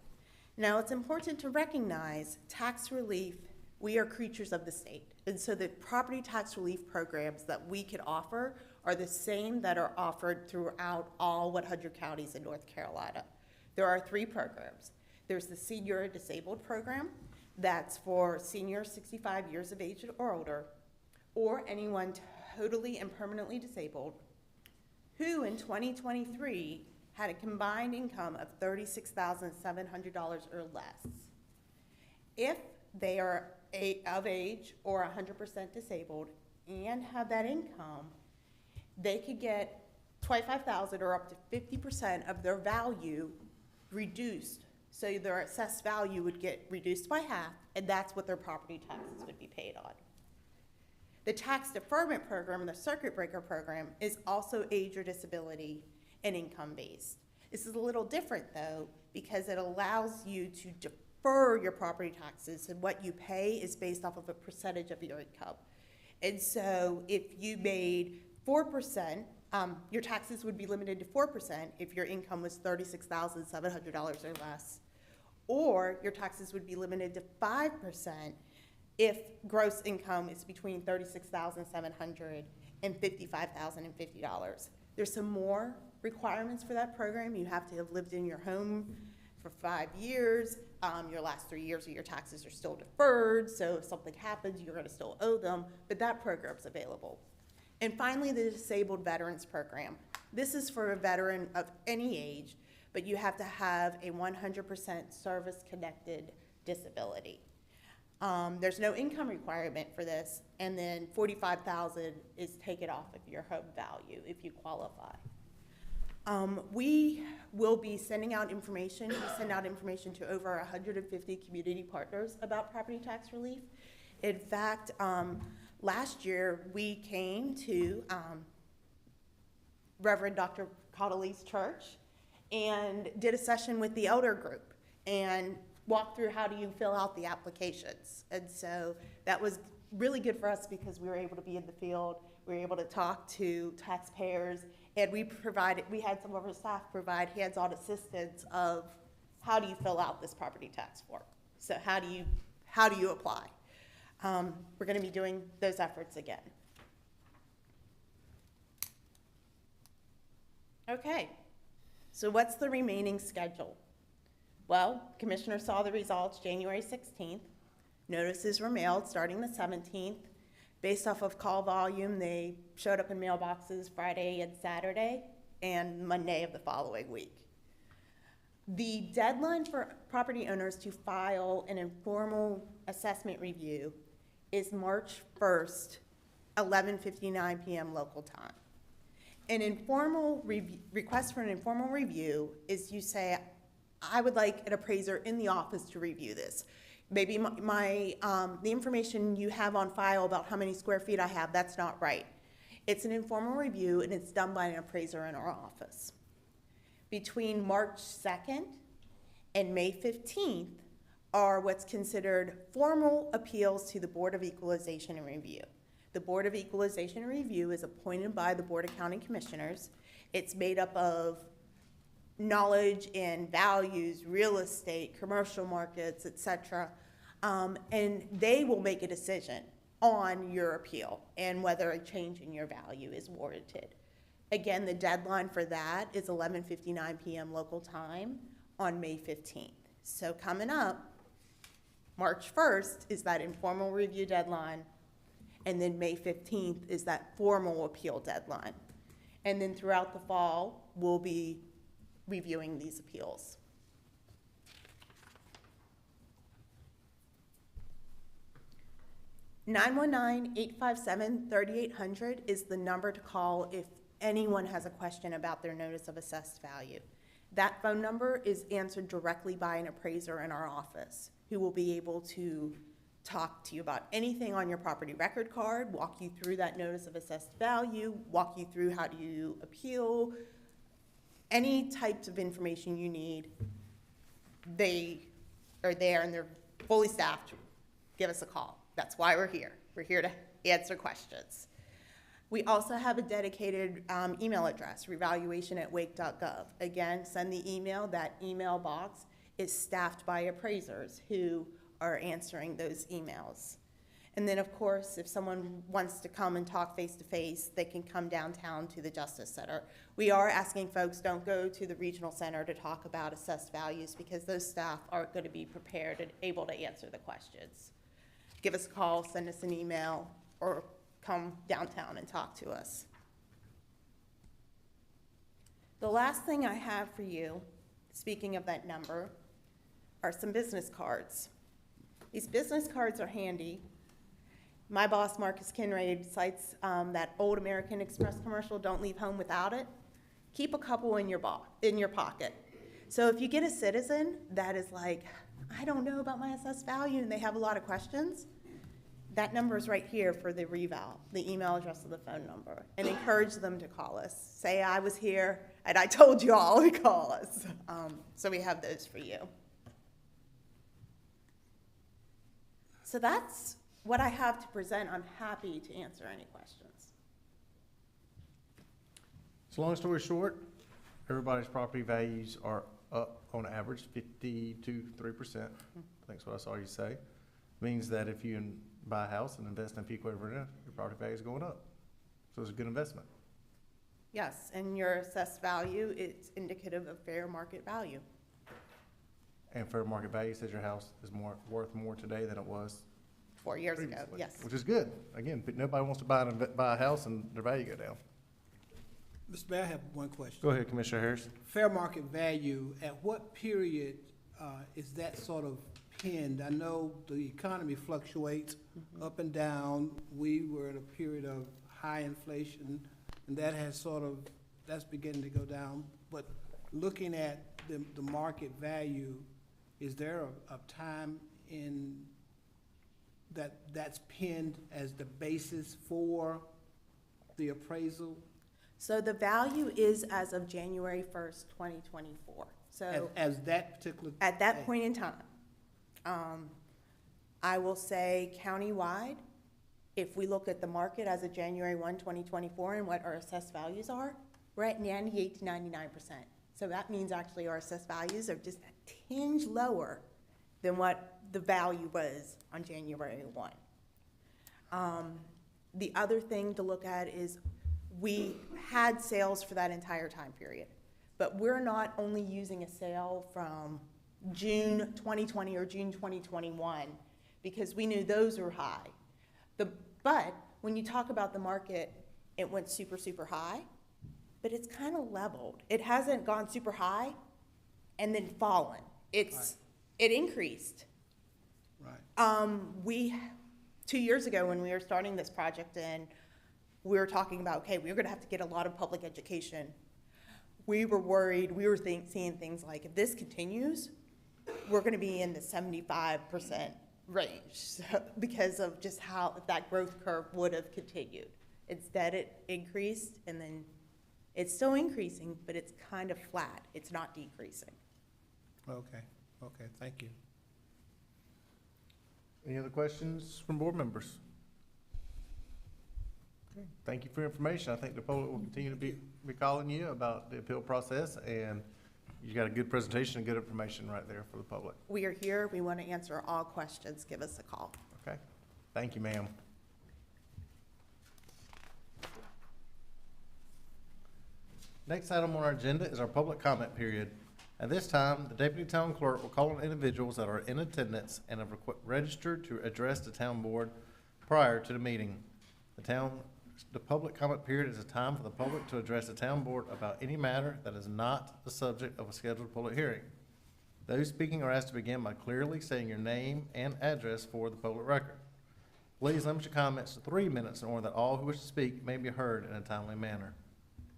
Now, it's important to recognize tax relief, we are creatures of the state. And so the property tax relief programs that we could offer are the same that are offered throughout all 100 counties in North Carolina. There are 3 programs. There's the Senior Disabled Program, that's for seniors 65 years of age or older, or anyone totally and permanently disabled, who in 2023 had a combined income of $36,700 or less. If they are of age or 100% disabled and have that income, they could get $25,000 or up to 50% of their value reduced. So their assessed value would get reduced by half, and that's what their property taxes would be paid on. The tax deferment program, the circuit breaker program, is also age or disability and income-based. This is a little different, though, because it allows you to defer your property taxes, and what you pay is based off of a percentage of your income. And so if you made 4%, your taxes would be limited to 4% if your income was $36,700 or less. Or your taxes would be limited to 5% if gross income is between $36,700 and $55,050. There's some more requirements for that program. You have to have lived in your home for 5 years. Your last 3 years of your taxes are still deferred, so if something happens, you're gonna still owe them, but that program's available. And finally, the Disabled Veterans Program. This is for a veteran of any age, but you have to have a 100% service-connected disability. There's no income requirement for this, and then $45,000 is taken off of your home value if you qualify. We will be sending out information. We send out information to over 150 community partners about property tax relief. In fact, last year we came to Reverend Dr. Connolly's church and did a session with the elder group and walked through how do you fill out the applications. And so that was really good for us because we were able to be in the field, we were able to talk to taxpayers, and we had some of our staff provide hands-on assistance of how do you fill out this property tax form. So how do you apply? We're gonna be doing those efforts again. Okay, so what's the remaining schedule? Well, commissioners saw the results January 16th. Notices were mailed starting the 17th. Based off of call volume, they showed up in mailboxes Friday and Saturday and Monday of the following week. The deadline for property owners to file an informal assessment review is March 1st, 11:59 p.m. local time. An informal request for an informal review is you say, I would like an appraiser in the office to review this. Maybe the information you have on file about how many square feet I have, that's not right. It's an informal review and it's done by an appraiser in our office. Between March 2nd and May 15th are what's considered formal appeals to the Board of Equalization and Review. The Board of Equalization and Review is appointed by the Board of County Commissioners. It's made up of knowledge in values, real estate, commercial markets, etc. And they will make a decision on your appeal and whether a change in your value is warranted. Again, the deadline for that is 11:59 p.m. local time on May 15th. So coming up, March 1st is that informal review deadline, and then May 15th is that formal appeal deadline. And then throughout the fall, we'll be reviewing these appeals. (919-857-3800) is the number to call if anyone has a question about their notice of assessed value. That phone number is answered directly by an appraiser in our office who will be able to talk to you about anything on your property record card, walk you through that notice of assessed value, walk you through how do you appeal, any types of information you need. They are there and they're fully staffed. Give us a call. That's why we're here. We're here to answer questions. We also have a dedicated email address, revaluation@wake.gov. Again, send the email. That email box is staffed by appraisers who are answering those emails. And then, of course, if someone wants to come and talk face-to-face, they can come downtown to the Justice Center. We are asking folks don't go to the regional center to talk about assessed values because those staff aren't going to be prepared and able to answer the questions. Give us a call, send us an email, or come downtown and talk to us. The last thing I have for you, speaking of that number, are some business cards. These business cards are handy. My boss, Marcus Kinraid, cites that old American Express commercial, "Don't leave home without it." Keep a couple in your pocket. So if you get a citizen that is like, I don't know about my assessed value, and they have a lot of questions, That number is right here for the reval, the email address and the phone number, and encourage them to call us. Say I was here and I told you all to call us. So we have those for you. So that's what I have to present. I'm happy to answer any questions. So long story short, everybody's property values are up on average 50 to 3%. I think that's what I saw you say. Means that if you buy a house and invest in Fuquay-Varina, your property value is going up. So it's a good investment. Yes, and your assessed value is indicative of fair market value. And fair market value says your house is worth more today than it was 4 years ago, previously, yes. which is good. Again, but nobody wants to buy a house and their value go down. Mr. Mayor, I have one question. Go ahead, Commissioner Harris. Fair market value, at what period is that sort of pinned? I know the economy fluctuates up and down. We were in a period of high inflation, and that has that's beginning to go down. But looking at the market value, is there a time in that's pinned as the basis for the appraisal? So the value is as of January 1st, 2024. So As that particular? at that point in time, I will say countywide, if we look at the market as of January 1, 2024 and what our assessed values are, we're at 98 to 99%. So that means actually our assessed values are just a tinge lower than what the value was on January 1. The other thing to look at is we had sales for that entire time period, but we're not only using a sale from June 2020 or June 2021 because we knew those were high. But when you talk about the market, it went super, super high, but it's kind of leveled. It hasn't gone super high and then fallen. It increased. Right. 2 years ago when we were starting this project and we were talking about, okay, we're gonna have to get a lot of public education. We were worried, we were seeing things like, if this continues, we're gonna be in the 75% range because of just how that growth curve would have continued. Instead, it increased, and then it's still increasing, but it's kind of flat. It's not decreasing. Okay, thank you. Any other questions from board members? Okay, thank you for your information. I think the public will continue to be calling you about the appeal process, and you got a good presentation and good information right there for the public. We are here. We want to answer all questions. Give us a call. Okay, thank you, ma'am. Next item on our agenda is our public comment period. At this time, the deputy town clerk will call on individuals that are in attendance and have registered to address the town board prior to the meeting. The public comment period is a time for the public to address the town board about any matter that is not the subject of a scheduled public hearing. Those speaking are asked to begin by clearly saying your name and address for the public record. Please limit your comments to 3 minutes in order that all who wish to speak may be heard in a timely manner.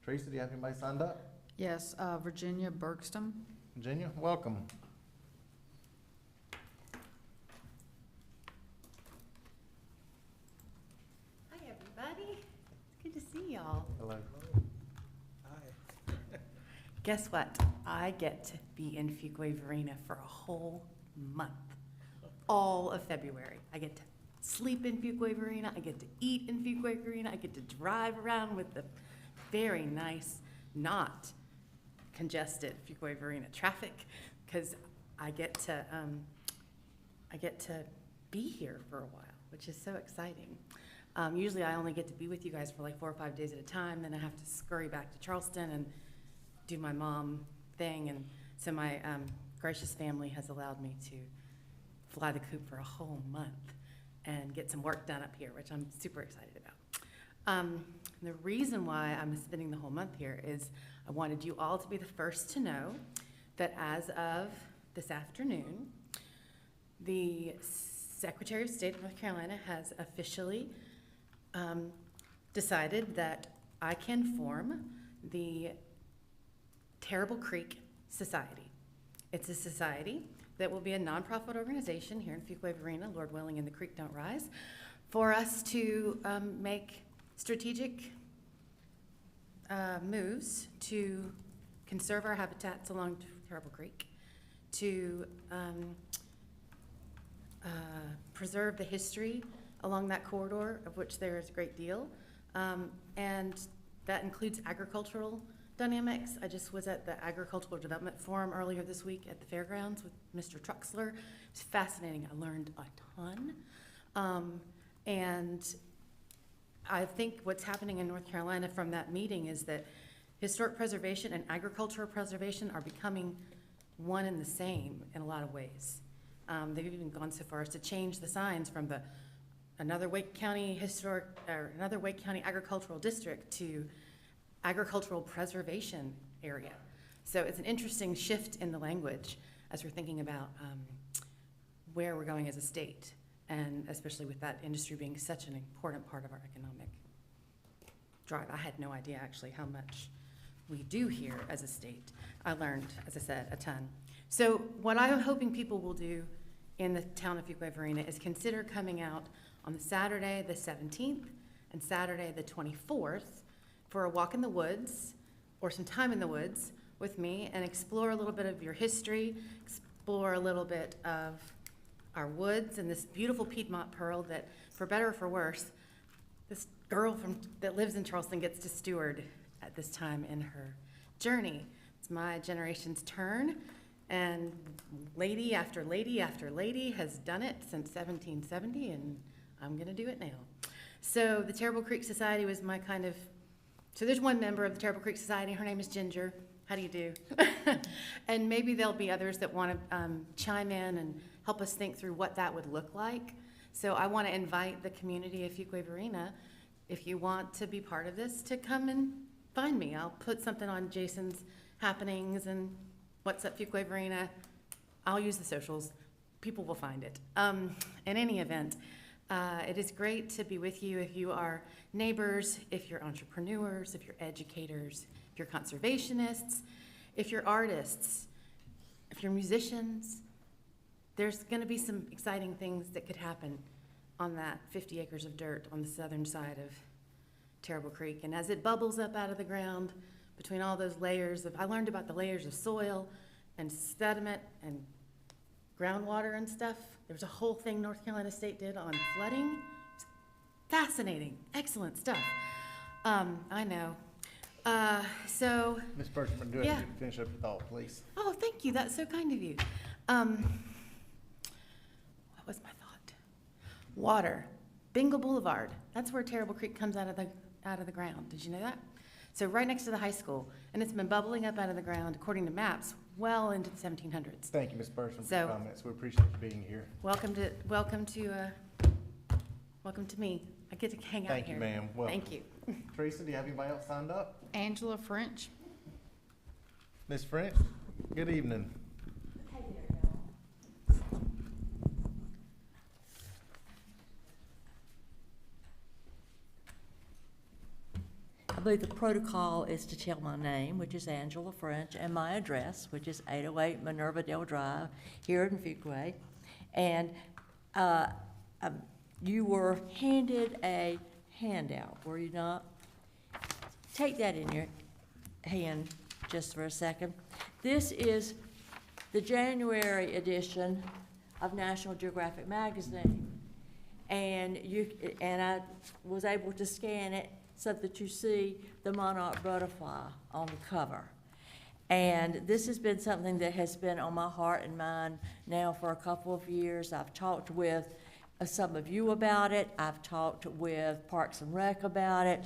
Teresa, do you have anybody signed up? Yes, Virginia Bergston. Virginia, welcome. Hi, everybody. It's good to see y'all. Hello. Guess what? I get to be in Fuquay-Varina for a whole month, all of February. I get to sleep in Fuquay-Varina. I get to eat in Fuquay-Varina. I get to drive around with the very nice, not congested Fuquay-Varina traffic, because I get to be here for a while, which is so exciting. Usually I only get to be with you guys for like 4 or 5 days at a time, then I have to scurry back to Charleston and do my mom thing, and so my gracious family has allowed me to fly the coop for a whole month and get some work done up here, which I'm super excited about. The reason why I'm spending the whole month here is I wanted you all to be the first to know that as of this afternoon, the Secretary of State of North Carolina has officially decided that I can form the Terrible Creek Society. It's a society that will be a nonprofit organization here in Fuquay-Varina, Lord willing and the creek don't rise, for us to make strategic moves to conserve our habitats along Terrible Creek, to preserve the history along that corridor, of which there is a great deal, and that includes agricultural dynamics. I just was at the Agricultural Development Forum earlier this week at the fairgrounds with Mr. Truxler. It was fascinating. I learned a ton. And I think what's happening in North Carolina from that meeting is that historic preservation and agricultural preservation are becoming one and the same in a lot of ways. They've even gone so far as to change the signs from the another Wake County agricultural district to agricultural preservation area. So it's an interesting shift in the language as we're thinking about where we're going as a state, and especially with that industry being such an important part of our economic drive. I had no idea actually how much we do here as a state. I learned, as I said, a ton. So what I'm hoping people will do in the town of Fuquay-Varina is consider coming out on the Saturday the 17th and Saturday the 24th for a walk in the woods or some time in the woods with me and explore a little bit of your history, explore a little bit of our woods and this beautiful Piedmont pearl that, for better or for worse, this girl that lives in Charleston gets to steward at this time in her journey. It's my generation's turn, and lady after lady after lady has done it since 1770, and I'm gonna do it now. So the Terrible Creek Society was my kind of, so there's one member of the Terrible Creek Society, her name is Ginger. How do you do? And maybe there'll be others that wanna chime in and help us think through what that would look like. So I wanna invite the community of Fuquay-Varina, if you want to be part of this, to come and find me. I'll put something on Jason's happenings and what's up Fuquay-Varina. I'll use the socials. People will find it. In any event, it is great to be with you if you are neighbors, if you're entrepreneurs, if you're educators, if you're conservationists, if you're artists, if you're musicians. There's going to be some exciting things that could happen on that 50 acres of dirt on the southern side of Terrible Creek. And as it bubbles up out of the ground between all those layers of, I learned about the layers of soil and sediment and groundwater and stuff. There was a whole thing North Carolina State did on flooding. It's fascinating, excellent stuff. I know. So. Ms. Bergman, do Yeah. you finish up your thought, please? Oh, thank you. That's so kind of you. What was my thought? Water. Bingle Boulevard. That's where Terrible Creek comes out of the ground. Did you know that? So right next to the high school, and it's been bubbling up out of the ground, according to maps, well into the 1700s. Thank you, Ms. Bergman, for So- your comments. We appreciate you being here. Welcome to me. I get to hang out here. Thank you, ma'am. Welcome. Thank you. Teresa, do you have anybody else signed up? Angela French. Ms. French, good evening. I believe the protocol is to tell my name, which is Angela French, and my address, which is 808 Minerva Dale Drive, here in Fuquay. And you were handed a handout, were you not? Take that in your hand just for a second. This is the January edition of National Geographic magazine. And I was able to scan it so that you see the monarch butterfly on the cover. And this has been something that has been on my heart and mind now for a couple of years. I've talked with some of you about it. I've talked with Parks and Rec about it.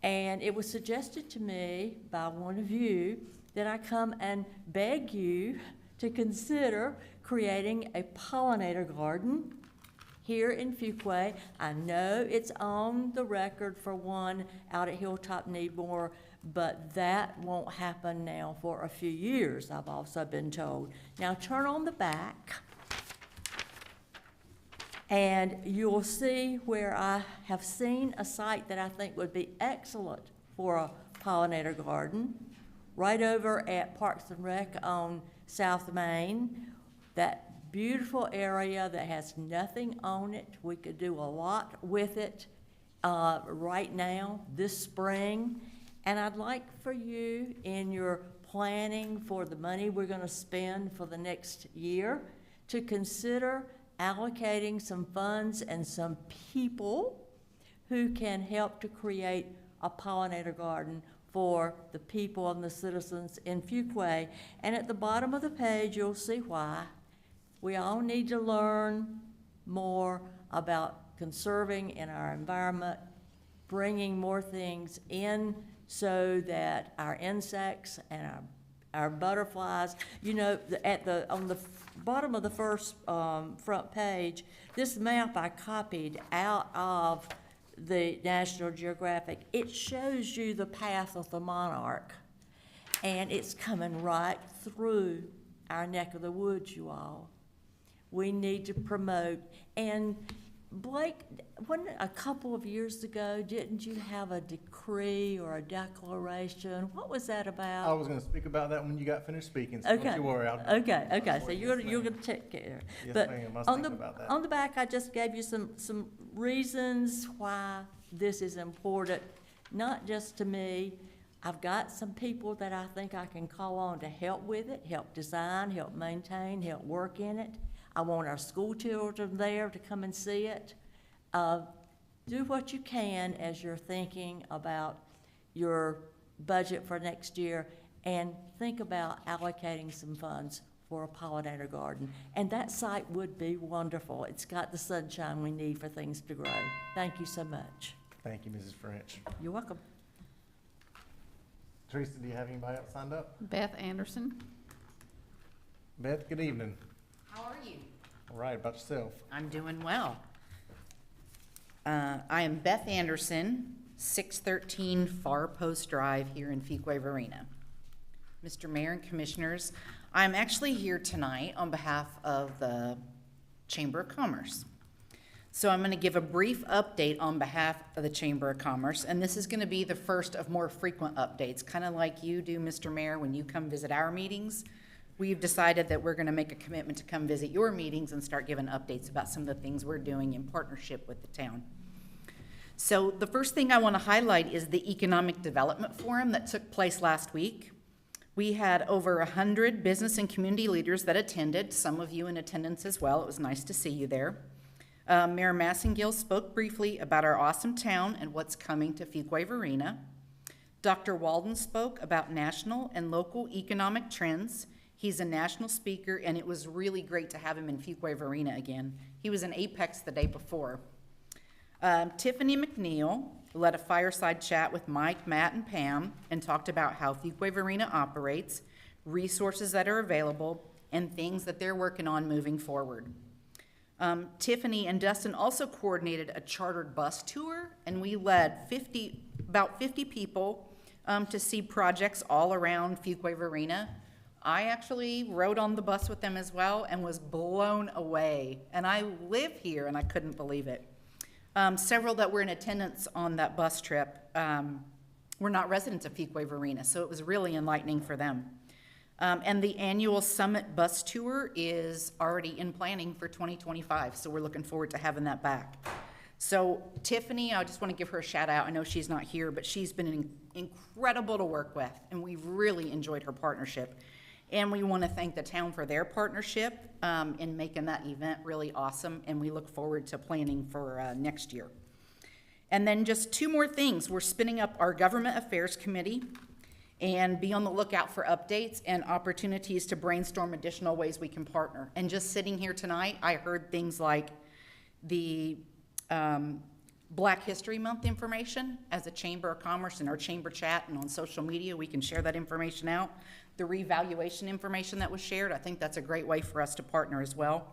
And it was suggested to me by one of you that I come and beg you to consider creating a pollinator garden here in Fuquay. I know it's on the record for one out at Hilltop Needmore, but that won't happen now for a few years, I've also been told. Now turn on the back, and you'll see where I have seen a site that I think would be excellent for a pollinator garden, right over at Parks and Rec on South Main. That beautiful area that has nothing on it. We could do a lot with it right now, this spring. And I'd like for you, in your planning for the money we're gonna spend for the next year, to consider allocating some funds and some people who can help to create a pollinator garden for the people and the citizens in Fuquay. And at the bottom of the page, you'll see why. We all need to learn more about conserving in our environment, bringing more things in so that our insects and our butterflies, you know, on the bottom of the first front page, this map I copied out of the National Geographic. It shows you the path of the monarch, and it's coming right through our neck of the woods, you all. We need to promote. And Blake, a couple of years ago, didn't you have a decree or a declaration? What was that about? I was gonna speak about that when you got finished speaking, so Okay. don't you worry. Okay, so you're gonna take care. Yes, But ma'am, I was on thinking the about that. On the back, I just gave you some reasons why this is important, not just to me. I've got some people that I think I can call on to help with it, help design, help maintain, help work in it. I want our school children there to come and see it. Do what you can as you're thinking about your budget for next year, and think about allocating some funds for a pollinator garden. And that site would be wonderful. It's got the sunshine we need for things to grow. Thank you so much. Thank you, Mrs. French. You're welcome. Teresa, do you have anybody else signed up? Beth Anderson. Beth, good evening. How are you? All right, about yourself. I'm doing well. I am Beth Anderson, 613 Far Post Drive here in Fuquay-Varina. Mr. Mayor and Commissioners, I'm actually here tonight on behalf of the Chamber of Commerce. So I'm going to give a brief update on behalf of the Chamber of Commerce, and this is going to be the first of more frequent updates, kind of like you do, Mr. Mayor, when you come visit our meetings. We've decided that we're going to make a commitment to come visit your meetings and start giving updates about some of the things we're doing in partnership with the town. So the first thing I want to highlight is the Economic Development Forum that took place last week. We had over 100 business and community leaders that attended, some of you in attendance as well. It was nice to see you there. Mayor Massengill spoke briefly about our awesome town and what's coming to Fuquay-Varina. Dr. Walden spoke about national and local economic trends. He's a national speaker, and it was really great to have him in Fuquay-Varina again. He was in Apex the day before. Tiffany McNeil led a fireside chat with Mike, Matt, and Pam and talked about how Fuquay-Varina operates, resources that are available, and things that they're working on moving forward. Tiffany and Dustin also coordinated a chartered bus tour, and we led about 50 people to see projects all around Fuquay-Varina. I actually rode on the bus with them as well and was blown away. And I live here, and I couldn't believe it. Several that were in attendance on that bus trip were not residents of Fuquay-Varina, so it was really enlightening for them. And the annual Summit Bus Tour is already in planning for 2025, so we're looking forward to having that back. So Tiffany, I just want to give her a shout out. I know she's not here, but she's been incredible to work with, and we've really enjoyed her partnership. And we want to thank the town for their partnership in making that event really awesome, and we look forward to planning for next year. And then just two more things. We're spinning up our Government Affairs Committee, and be on the lookout for updates and opportunities to brainstorm additional ways we can partner. And just sitting here tonight, I heard things like the Black History Month information as a Chamber of Commerce in our chamber chat and on social media. We can share that information out. The revaluation information that was shared, I think that's a great way for us to partner as well.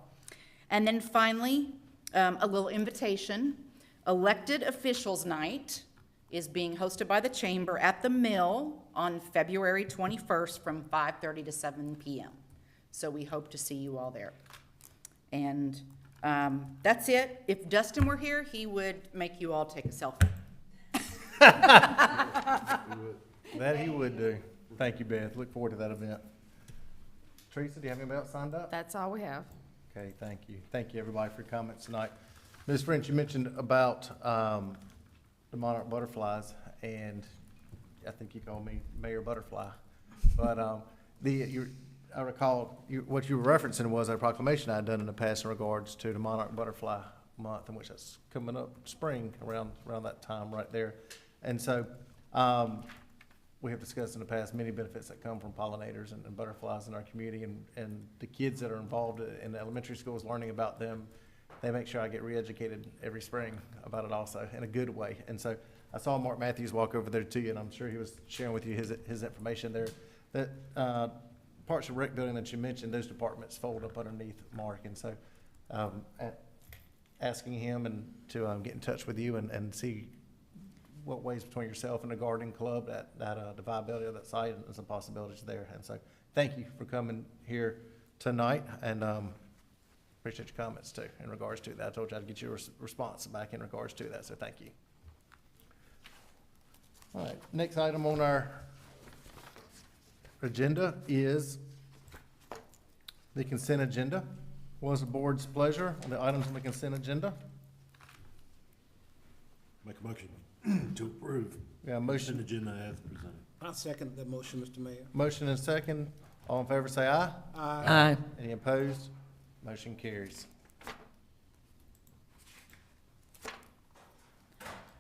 And then finally, a little invitation. Elected Officials Night is being hosted by the Chamber at the Mill on February 21st from 5:30 to 7 p.m. So we hope to see you all there. And that's it. If Dustin were here, he would make you all take a selfie. That he would do. Thank you, Beth. Look forward to that event. Teresa, do you have anybody else signed up? That's all we have. Okay, thank you. Thank you, everybody, for your comments tonight. Ms. French, you mentioned about the monarch butterflies, and I think you called me Mayor Butterfly. But I recall what you were referencing was a proclamation I had done in the past in regards to the monarch butterfly month, in which that's coming up spring around that time right there. And so we have discussed in the past many benefits that come from pollinators and butterflies in our community, and the kids that are involved in the elementary schools learning about them, they make sure I get re-educated every spring about it also, in a good way. And so I saw Mark Matthews walk over there to you, and I'm sure he was sharing with you his information there. That Parks and Rec building that you mentioned, those departments fold up underneath Mark. And so asking him and to get in touch with you and see what ways between yourself and the gardening club that the viability of that site and some possibilities there. And so thank you for coming here tonight, and appreciate your comments too in regards to that. I told you I'd get you a response back in regards to that, so thank you. All right, next item on our agenda is the consent agenda. What is the board's pleasure on the items on the consent agenda? Make a motion to approve. We have a motion. Consent agenda as presented. I second that motion, Mr. Mayor. Motion and second. All in favor say aye. Aye. Any opposed? Motion carries.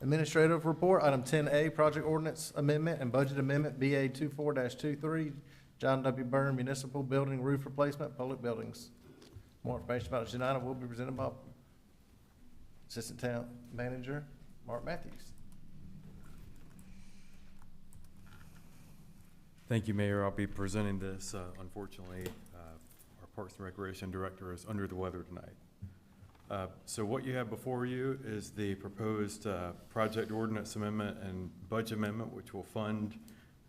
Administrative report, item 10A, project ordinance amendment and budget amendment, BA 24-23, John W. Byrne Municipal Building Roof Replacement, Public Buildings. More information about this item will be presented by Assistant Town Manager Mark Matthews. Thank you, Mayor. I'll be presenting this. Unfortunately, our Parks and Recreation Director is under the weather tonight. So what you have before you is the proposed project ordinance amendment and budget amendment, which will fund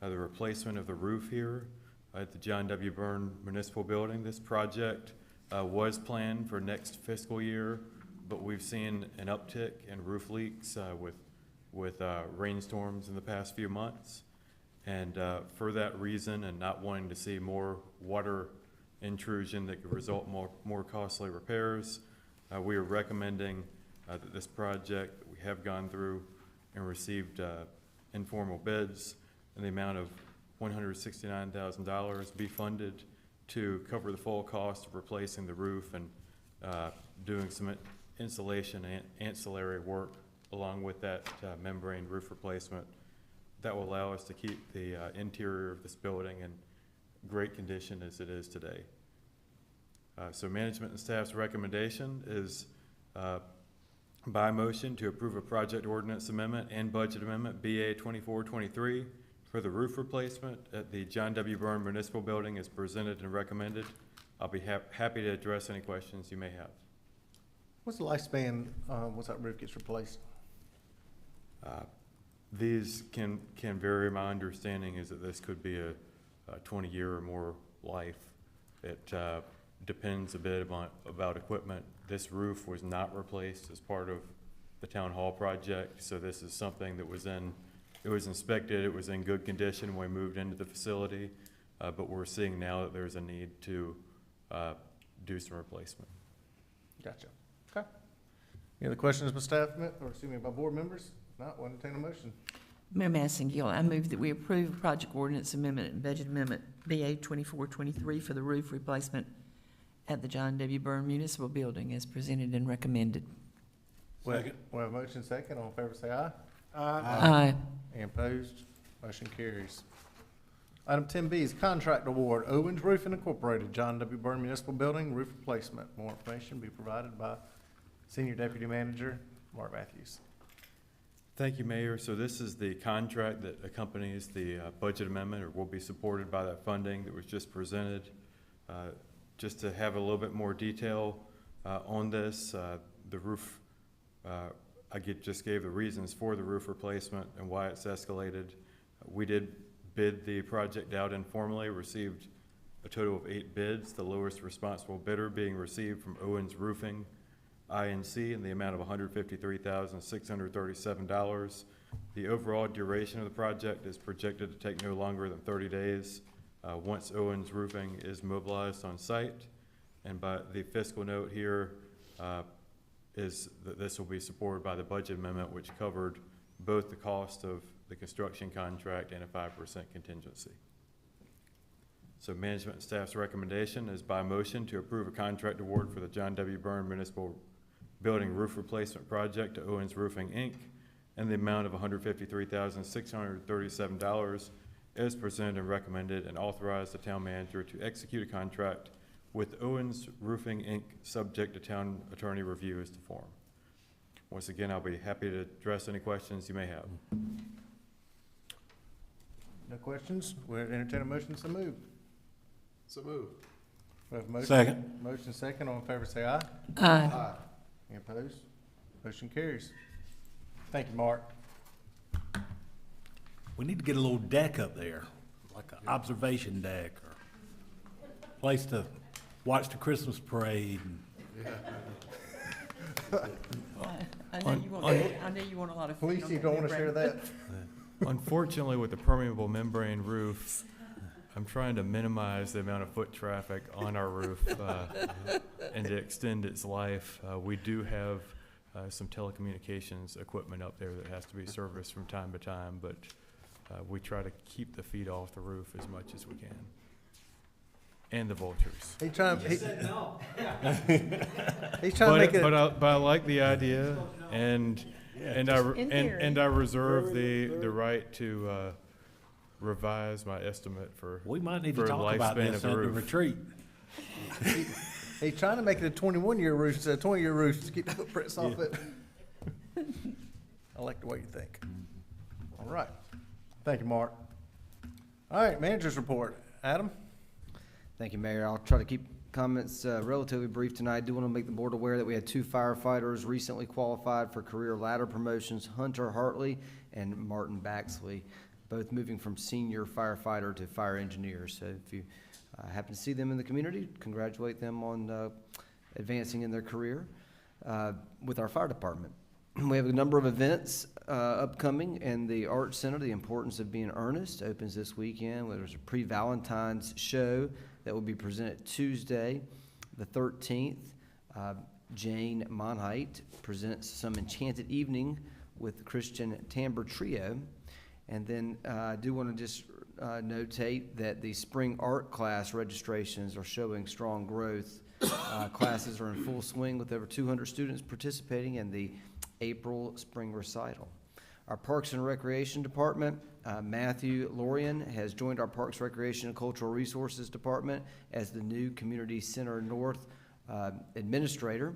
the replacement of the roof here at the John W. Byrne Municipal Building. This project was planned for next fiscal year, but we've seen an uptick in roof leaks with rainstorms in the past few months. And for that reason, and not wanting to see more water intrusion that could result in more costly repairs, we are recommending that this project that we have gone through and received informal bids in the amount of $169,000 be funded to cover the full cost of replacing the roof and doing some insulation and ancillary work along with that membrane roof replacement. That will allow us to keep the interior of this building in great condition as it is today. So management and staff's recommendation is by motion to approve a project ordinance amendment and budget amendment BA 2423 for the roof replacement at the John W. Byrne Municipal Building as presented and recommended. I'll be happy to address any questions you may have. What's the lifespan once that roof gets replaced? These can vary. My understanding is that this could be a 20-year or more life. It depends a bit about equipment. This roof was not replaced as part of the town hall project, so this is something that it was inspected, it was in good condition when we moved into the facility, but we're seeing now that there's a need to do some replacement. Gotcha. Okay. Any other questions by staff, or excuse me, by board members? If not, we'll entertain a motion. Mayor Massengill, I move that we approve project ordinance amendment and budget amendment BA 2423 for the roof replacement at the John W. Byrne Municipal Building as presented and recommended. Second. We have a motion second. All in favor say aye. Aye. Any opposed? Motion carries. Item 10B is contract award, Owens Roofing Incorporated, John W. Byrne Municipal Building, roof replacement. More information be provided by Senior Deputy Manager Mark Matthews. Thank you, Mayor. So this is the contract that accompanies the budget amendment, or will be supported by that funding that was just presented. Just to have a little bit more detail on this, the roof, just gave the reasons for the roof replacement and why it's escalated. We did bid the project out informally, received a total of 8 bids, the lowest responsible bidder being received from Owens Roofing INC in the amount of $153,637. The overall duration of the project is projected to take no longer than 30 days once Owens Roofing is mobilized on site. And by the fiscal note here is that this will be supported by the budget amendment, which covered both the cost of the construction contract and a 5% contingency. So management and staff's recommendation is by motion to approve a contract award for the John W. Byrne Municipal Building Roof Replacement Project to Owens Roofing, Inc., in the amount of $153,637 as presented and recommended, and authorize the town manager to execute a contract with Owens Roofing, Inc., subject to town attorney review as to form. Once again, I'll be happy to address any questions you may have. No questions? We'll entertain a motion to move. So move. We have a motion. Second. Motion second. All in favor, say aye. Aye. Any opposed? Motion carries. Thank you, Mark. We need to get a little deck up there, like an observation deck or place to watch the Christmas parade. I know you want, I know you want a lot of food Police, on you that don't new want to share bread. that? Unfortunately, with the permeable membrane roof, I'm trying to minimize the amount of foot traffic on our roof and to extend its life. We do have some telecommunications equipment up there that has to be serviced from time to time, but we try to keep the feet off the roof as much as we can. And the vultures. He's trying to make it. But I like the idea, and In I reserve the right to revise my estimate for We might need for to the talk about lifespan this of at the the roof. retreat. He's trying to make it a 21-year roof instead of 20-year roof to keep the footprints off it. I like the way you think. All right. Thank you, Mark. All right, manager's report. Adam? Thank you, Mayor. I'll try to keep comments relatively brief tonight. I do want to make the board aware that we had 2 firefighters recently qualified for career ladder promotions, Hunter Hartley and Martin Baxley, both moving from senior firefighter to fire engineer. So if you happen to see them in the community, congratulate them on advancing in their career with our fire department. We have a number of events upcoming in the Arts Center. The Importance of Being Earnest opens this weekend. There's a pre-Valentine's show that will be presented Tuesday, the 13th. Jane Monheit presents Some Enchanted Evening with the Christian Timbre Trio. And then I do want to just notate that the spring art class registrations are showing strong growth. Classes are in full swing with over 200 students participating in the April spring recital. Our Parks and Recreation Department, Matthew Lorian has joined our Parks, Recreation, and Cultural Resources Department as the new Community Center North Administrator.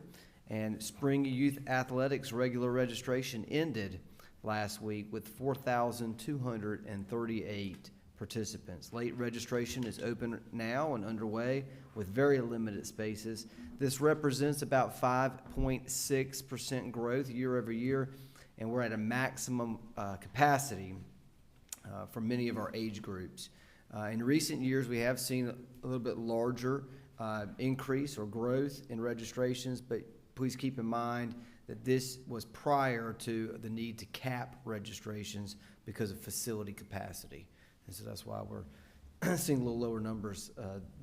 And Spring Youth Athletics regular registration ended last week with 4,238 participants. Late registration is open now and underway with very limited spaces. This represents about 5.6% growth year over year, and we're at a maximum capacity for many of our age groups. In recent years, we have seen a little bit larger increase or growth in registrations, but please keep in mind that this was prior to the need to cap registrations because of facility capacity. And so that's why we're seeing a little lower numbers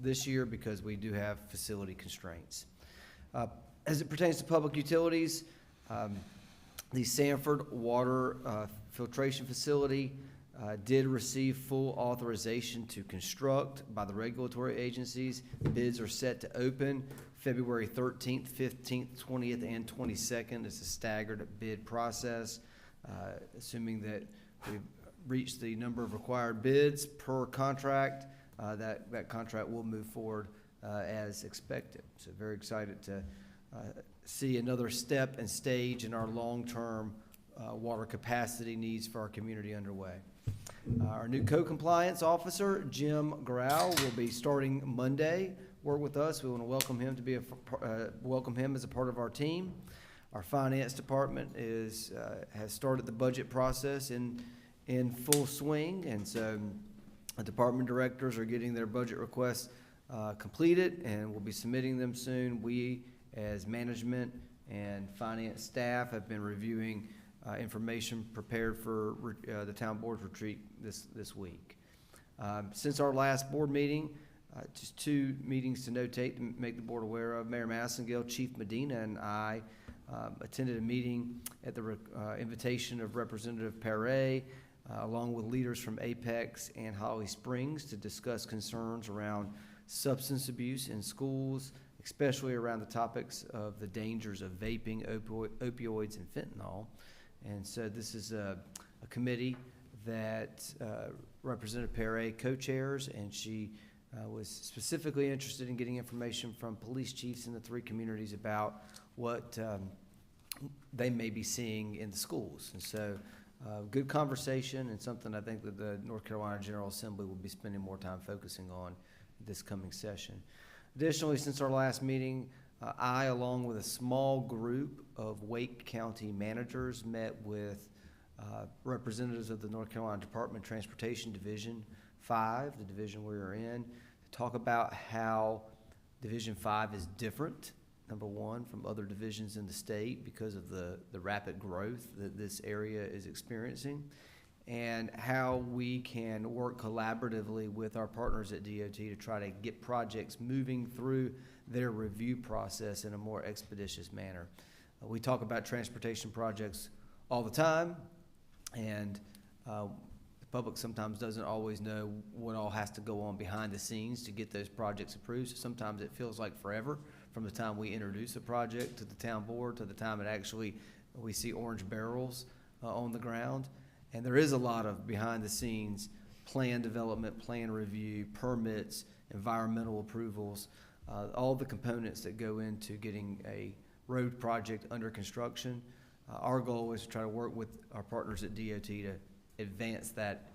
this year, because we do have facility constraints. As it pertains to public utilities, the Sanford Water Filtration Facility did receive full authorization to construct by the regulatory agencies. Bids are set to open February 13th, 15th, 20th, and 22nd. It's a staggered bid process, assuming that we've reached the number of required bids per contract. That contract will move forward as expected. So very excited to see another step and stage in our long-term water capacity needs for our community underway. Our new co-compliance officer, Jim Grau, will be starting Monday. Work with us. We want to welcome him to be welcome him as a part of our team. Our finance department has started the budget process in full swing, and so the department directors are getting their budget requests completed, and we'll be submitting them soon. We, as management and finance staff, have been reviewing information prepared for the town board retreat this week. Since our last board meeting, Just two meetings to notate to make the board aware of. Mayor Massengale, Chief Medina, and I attended a meeting at the invitation of Representative Perret, along with leaders from Apex and Holly Springs, to discuss concerns around substance abuse in schools, especially around the topics of the dangers of vaping, opioids, and fentanyl. And so this is a committee that Representative Perret co-chairs, and she was specifically interested in getting information from police chiefs in the three communities about what they may be seeing in the schools. And so good conversation, and something I think that the North Carolina General Assembly will be spending more time focusing on this coming session. Additionally, since our last meeting, I, along with a small group of Wake County managers, met with representatives of the North Carolina Department of Transportation Division 5, the division we are in, to talk about how Division 5 is different, number one, from other divisions in the state because of the rapid growth that this area is experiencing, and how we can work collaboratively with our partners at DOT to try to get projects moving through their review process in a more expeditious manner. We talk about transportation projects all the time, and the public sometimes doesn't always know what all has to go on behind the scenes to get those projects approved. So sometimes it feels like forever from the time we introduce a project to the town board to the time it actually we see orange barrels on the ground. And there is a lot of behind the scenes plan development, plan review, permits, environmental approvals, all the components that go into getting a road project under construction. Our goal is to try to work with our partners at DOT to advance that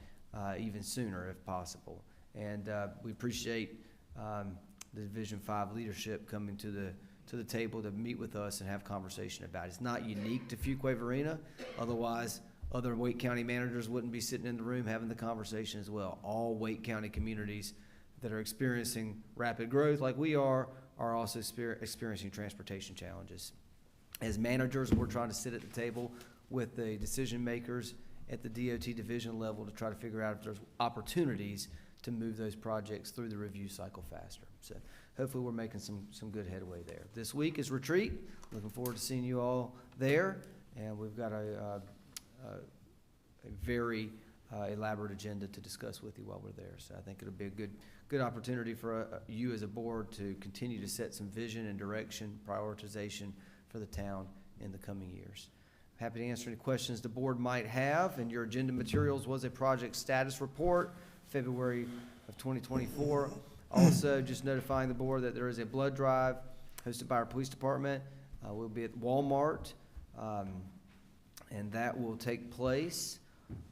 even sooner if possible. And we appreciate the Division 5 leadership coming to the table to meet with us and have conversation about it. It's not unique to Fuquay-Varina, otherwise other Wake County managers wouldn't be sitting in the room having the conversation as well. All Wake County communities that are experiencing rapid growth like we are also experiencing transportation challenges. As managers, we're trying to sit at the table with the decision makers at the DOT division level to try to figure out if there's opportunities to move those projects through the review cycle faster. So hopefully we're making some good headway there. This week is retreat. Looking forward to seeing you all there. And we've got a very elaborate agenda to discuss with you while we're there. So I think it'll be a good opportunity for you as a board to continue to set some vision and direction, prioritization for the town in the coming years. Happy to answer any questions the board might have. And your agenda materials was a project status report, February of 2024. Also, just notifying the board that there is a blood drive hosted by our police department. We'll be at Walmart, and that will take place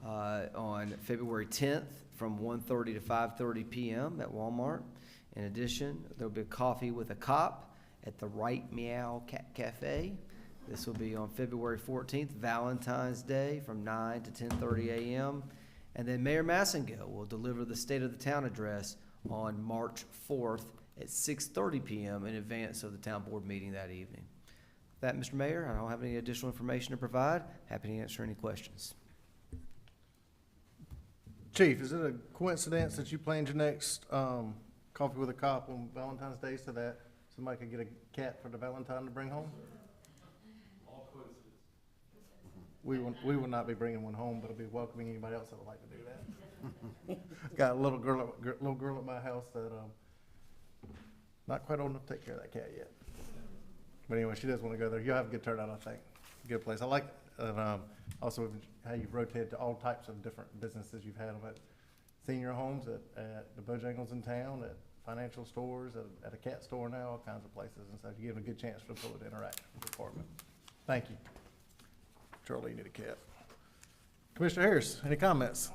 on February 10th from 1:30 to 5:30 p.m. at Walmart. In addition, there'll be a coffee with a cop at the Right Meow Cat Cafe. This will be on February 14th, Valentine's Day, from 9 to 10:30 a.m. And then Mayor Massengale will deliver the State of the Town address on March 4th at 6:30 p.m. in advance of the town board meeting that evening. With that, Mr. Mayor, I don't have any additional information to provide. Happy to answer any questions. Chief, is it a coincidence that you planned your next coffee with a cop on Valentine's Day so that somebody could get a cat for the Valentine to bring home? We will not be bringing one home, but I'll be welcoming anybody else that would like to do that. Got a little girl at my house that not quite old enough to take care of that cat yet. But anyway, she does want to go there. You'll have a good turnout, I think. Good place. I like also how you've rotated to all types of different businesses. You've had them at senior homes, at the Bojangles in town, at financial stores, at a cat store now, all kinds of places. And so you give them a good chance for people to interact with the department. Thank you. Charlie, you need a cat. Commissioner Harris, any comments?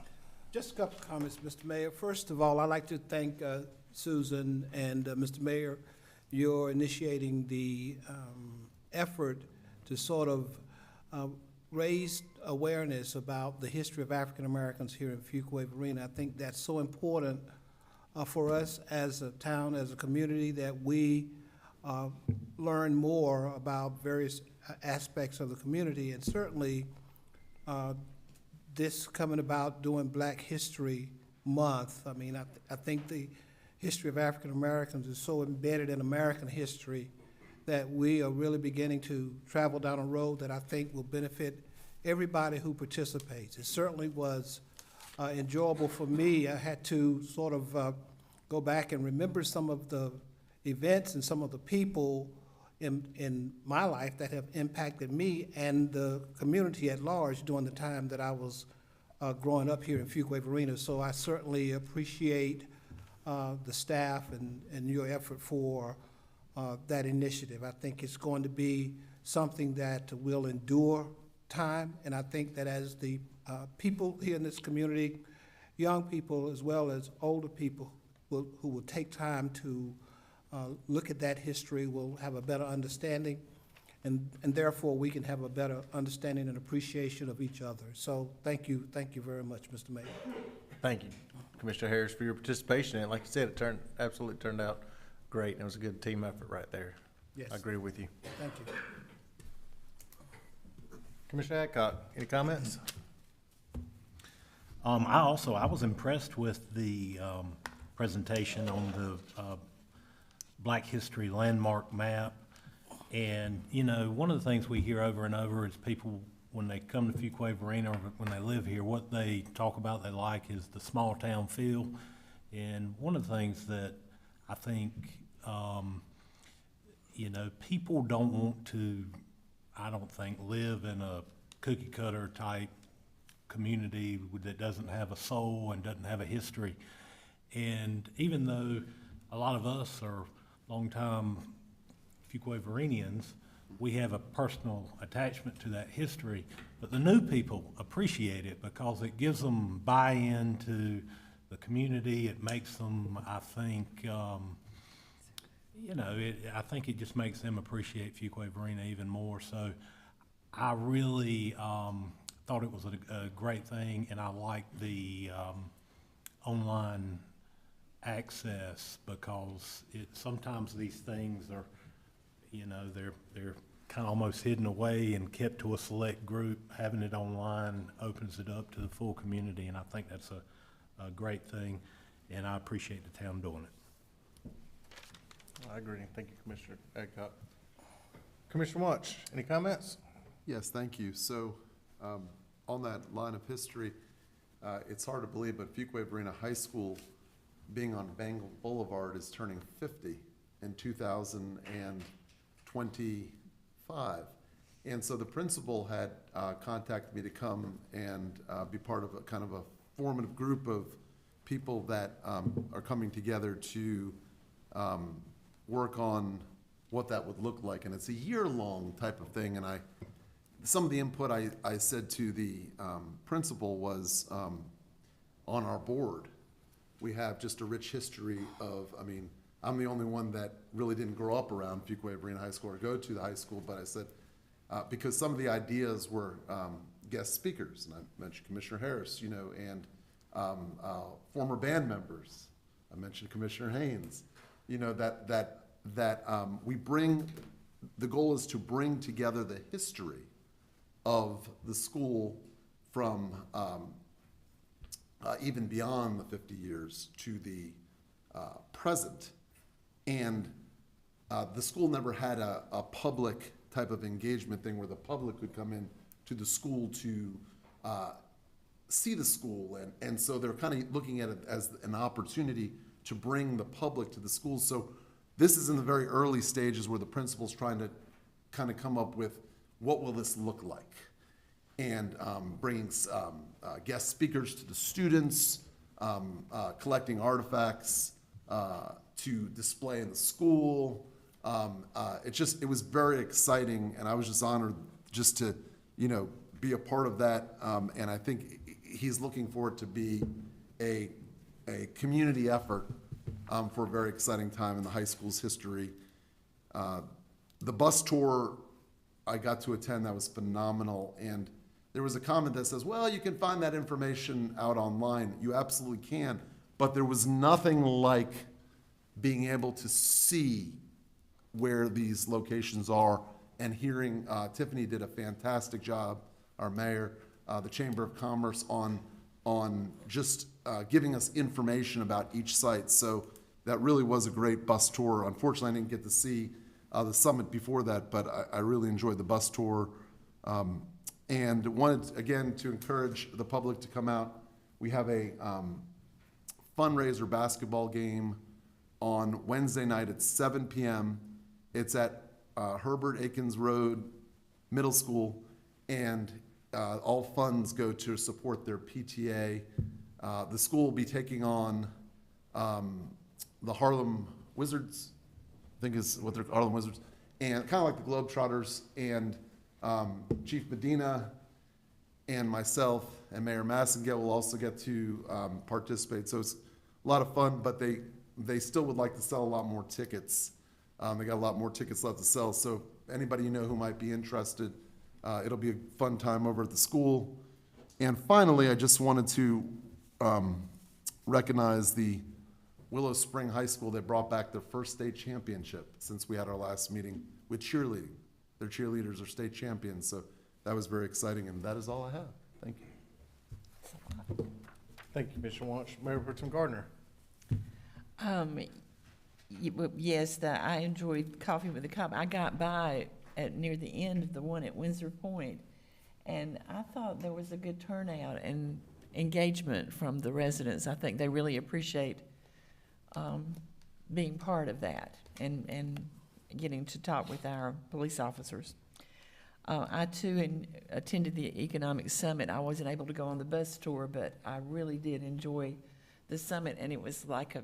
Just a couple of comments, Mr. Mayor. First of all, I'd like to thank Susan and Mr. Mayor. You're initiating the effort to sort of raise awareness about the history of African Americans here in Fuquay-Varina. I think that's so important for us as a town, as a community, that we learn more about various aspects of the community. And certainly this coming about during Black History Month, I mean, I think the history of African Americans is so embedded in American history that we are really beginning to travel down a road that I think will benefit everybody who participates. It certainly was enjoyable for me. I had to sort of go back and remember some of the events and some of the people in my life that have impacted me and the community at large during the time that I was growing up here in Fuquay-Varina. So I certainly appreciate the staff and your effort for that initiative. I think it's going to be something that will endure time, and I think that as the people here in this community, young people as well as older people who will take time to look at that history will have a better understanding, and therefore we can have a better understanding and appreciation of each other. So thank you very much, Mr. Mayor. Thank you, Commissioner Harris, for your participation. And like you said, it absolutely turned out great. And it was a good team effort right there. Yes. I agree with you. Thank you. Commissioner Adcock, any comments? I was impressed with the presentation on the Black History Landmark Map. And, you know, one of the things we hear over and over is people, when they come to Fuquay-Varina or when they live here, what they talk about they like is the small town feel. And one of the things that I think, you know, people don't want to, I don't think, live in a cookie cutter type community that doesn't have a soul and doesn't have a history. And even though a lot of us are longtime Fuquay-Varinians, we have a personal attachment to that history, but the new people appreciate it because it gives them buy-in to the community. It makes them, I think, you know, I think it just makes them appreciate Fuquay-Varina even more. So I really thought it was a great thing, and I like the online access because sometimes these things are, you know, they're kind of almost hidden away and kept to a select group. Having it online opens it up to the full community, and I think that's a great thing, and I appreciate the town doing it. I agree. Thank you, Commissioner Adcock. Commissioner Watch, any comments? Yes, thank you. So, on that line of history, it's hard to believe, but Fuquay-Varina High School, being on Bengal Boulevard, is turning 50 in 2025. And so the principal had contacted me to come and be part of a kind of a formative group of people that are coming together to work on what that would look like. And it's a year-long type of thing. And some of the input I said to the principal was on our board, we have just a rich history of, I mean, I'm the only one that really didn't grow up around Fuquay-Varina High School or go to the high school, but I said, because some of the ideas were guest speakers, and I mentioned Commissioner Harris, you know, and former band members. I mentioned Commissioner Haynes. You know, that we bring, the goal is to bring together the history of the school from even beyond the 50 years to the present. And the school never had a public type of engagement thing where the public would come in to the school to see the school. And so they're kind of looking at it as an opportunity to bring the public to the school. So this is in the very early stages where the principal's trying to kind of come up with what will this look like, and bringing guest speakers to the students, collecting artifacts to display in the school. It was very exciting, and I was just honored just to, you know, be a part of that. And I think he's looking for it to be a community effort for a very exciting time in the high school's history. The bus tour I got to attend, that was phenomenal. And there was a comment that says, well, you can find that information out online. You absolutely can. But there was nothing like being able to see where these locations are and hearing, Tiffany did a fantastic job, our mayor, the Chamber of Commerce, on just giving us information about each site. So that really was a great bus tour. Unfortunately, I didn't get to see the summit before that, but I really enjoyed the bus tour. And wanted, again, to encourage the public to come out. We have a fundraiser basketball game on Wednesday night at 7 p.m. It's at Herbert Akins Road Middle School, and all funds go to support their PTA. The school will be taking on the Harlem Wizards, I think is what they're Harlem Wizards, and kind of like the Globetrotters, and Chief Medina and myself and Mayor Massengate will also get to participate. So it's a lot of fun, but they still would like to sell a lot more tickets. They got a lot more tickets left to sell. So anybody you know who might be interested, it'll be a fun time over at the school. And finally, I just wanted to recognize the Willow Spring High School that brought back their first state championship since we had our last meeting with cheerleading. Their cheerleaders are state champions, so that was very exciting, and that is all I have. Thank you. Thank you, Commissioner Wunsch. Mayor Pro Tem Gardner. Yes, I enjoyed Coffee with a Cop. I got by at near the end of the one at Windsor Point, and I thought there was a good turnout and engagement from the residents. I think they really appreciate being part of that and getting to talk with our police officers. I too attended the Economic Summit. I wasn't able to go on the bus tour, but I really did enjoy the summit, and it was like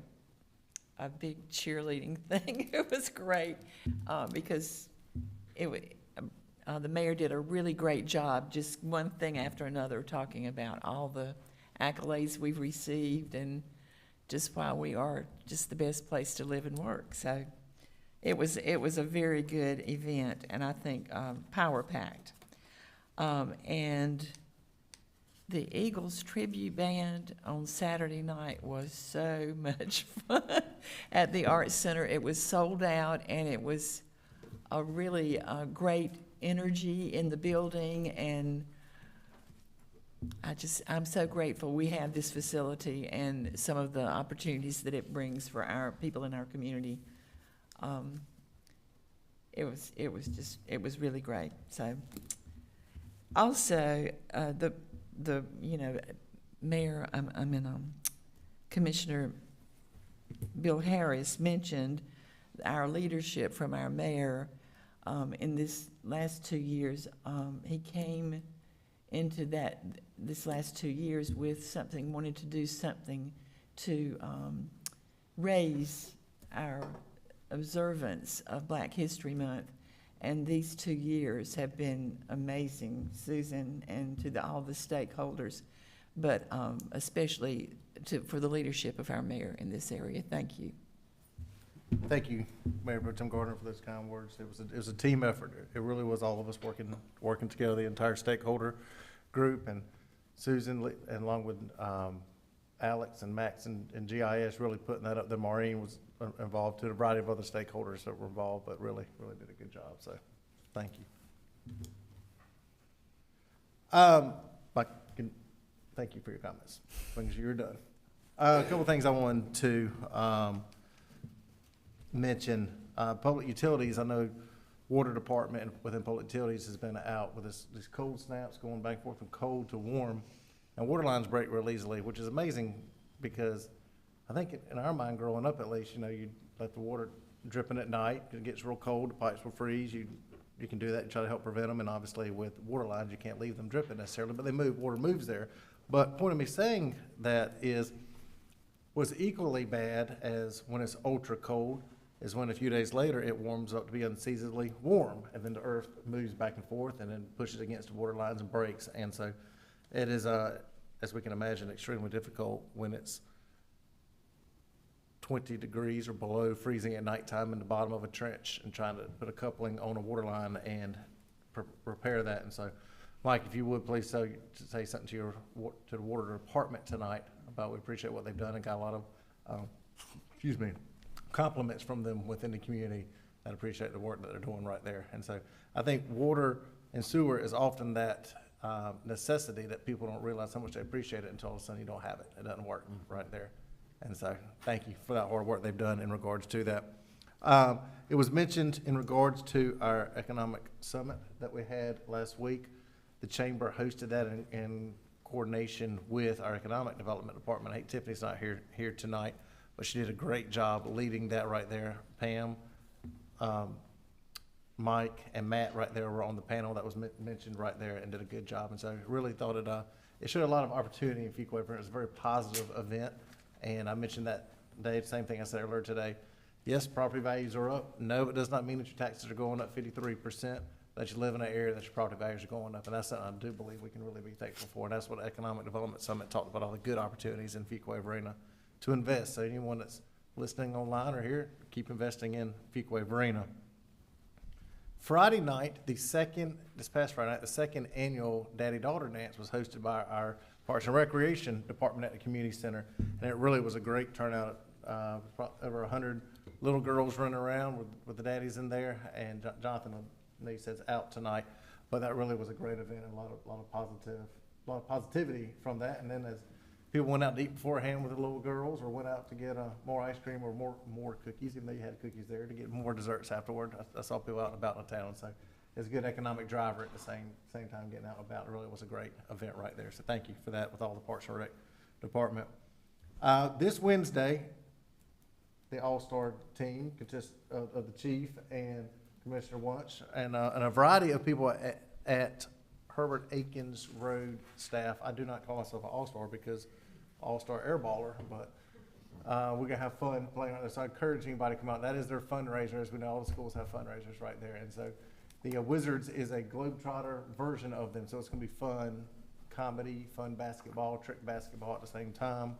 a big cheerleading thing. It was great because the mayor did a really great job, just one thing after another, talking about all the accolades we've received and just why we are just the best place to live and work. So it was a very good event, and I think power-packed. And the Eagles tribute band on Saturday night was so much fun at the Arts Center. It was sold out, and it was a really great energy in the building, and I'm so grateful we have this facility and some of the opportunities that it brings for our people in our community. It was really great. So also the mayor, Commissioner Bill Harris mentioned our leadership from our mayor in this last 2 years. He came into this last 2 years with something, wanted to do something to raise our observance of Black History Month, and these 2 years have been amazing, Susan, and to all the stakeholders, but especially for the leadership of our mayor in this area. Thank you. Thank you, Mayor Pro Tem Gardner, for those kind words. It was a team effort. It really was all of us working together, the entire stakeholder group, and Susan, and along with Alex and Max and GIS really putting that up. The Maureen was involved too, a variety of other stakeholders that were involved, but really did a good job. So, thank you. Thank you for your comments. Things you're done. A couple things I wanted to mention. Public utilities. I know water department within public utilities has been out with these cold snaps going back and forth from cold to warm, and water lines break real easily, which is amazing because I think in our mind, growing up at least, you let the water dripping at night. It gets real cold, the pipes will freeze. You can do that and try to help prevent them. And obviously with water lines, you can't leave them dripping necessarily, but water moves there. But point of me saying that was equally bad as when it's ultra cold is when a few days later it warms up to be unseasonably warm, and then the earth moves back and forth and then pushes against the water lines and breaks. And so it is, as we can imagine, extremely difficult when it's 20 degrees or below freezing at nighttime in the bottom of a trench and trying to put a coupling on a water line and repair that. And so, Mike, if you would please say something to the water department tonight about, we appreciate what they've done and got a lot of, compliments from them within the community and appreciate the work that they're doing right there. And so I think water and sewer is often that necessity that people don't realize how much they appreciate it until all of a sudden you don't have it. It doesn't work right there. And so, thank you for that hard work they've done in regards to that. It was mentioned in regards to our economic summit that we had last week. The chamber hosted that in coordination with our economic development department. I hate Tiffany's not here tonight, but she did a great job leading that right there. Pam, Mike, and Matt right there were on the panel that was mentioned right there and did a good job. And so I really thought it showed a lot of opportunity in Fuquay-Varina. It was a very positive event. And I mentioned that day, the same thing I said earlier today. Yes, property values are up. No, it does not mean that your taxes are going up 53%, that you live in an area that your property values are going up. And that's something I do believe we can really be thankful for. And that's what the Economic Development Summit talked about, all the good opportunities in Fuquay-Varina to invest. So anyone that's listening online or here, keep investing in Fuquay-Varina. Friday night, this past Friday night, the second annual Daddy-Daughter Dance was hosted by our Parks and Recreation Department at the Community Center. And it really was a great turnout. Over 100 little girls running around with the daddies in there, and Jonathan says out tonight, but that really was a great event and a lot of positivity from that. And then as people went out to eat beforehand with the little girls, or went out to get more ice cream or more cookies, even though you had cookies there, to get more desserts afterward. I saw people out and about in the town, so it's a good economic driver at the same time getting out and about. It really was a great event right there. So thank you for that with all the Parks and Rec Department. This Wednesday, the All-Star team consists of the chief and Commissioner Wunsch and a variety of people at Herbert Akins Road staff. I do not call myself an All-Star because All-Star air baller, but we're going to have fun playing on this. So I encourage anybody to come out. That is their fundraiser. As we know, all the schools have fundraisers right there. And so the Wizards is a Globetrotter version of them. So it's going to be fun comedy, fun basketball, trick basketball at the same time.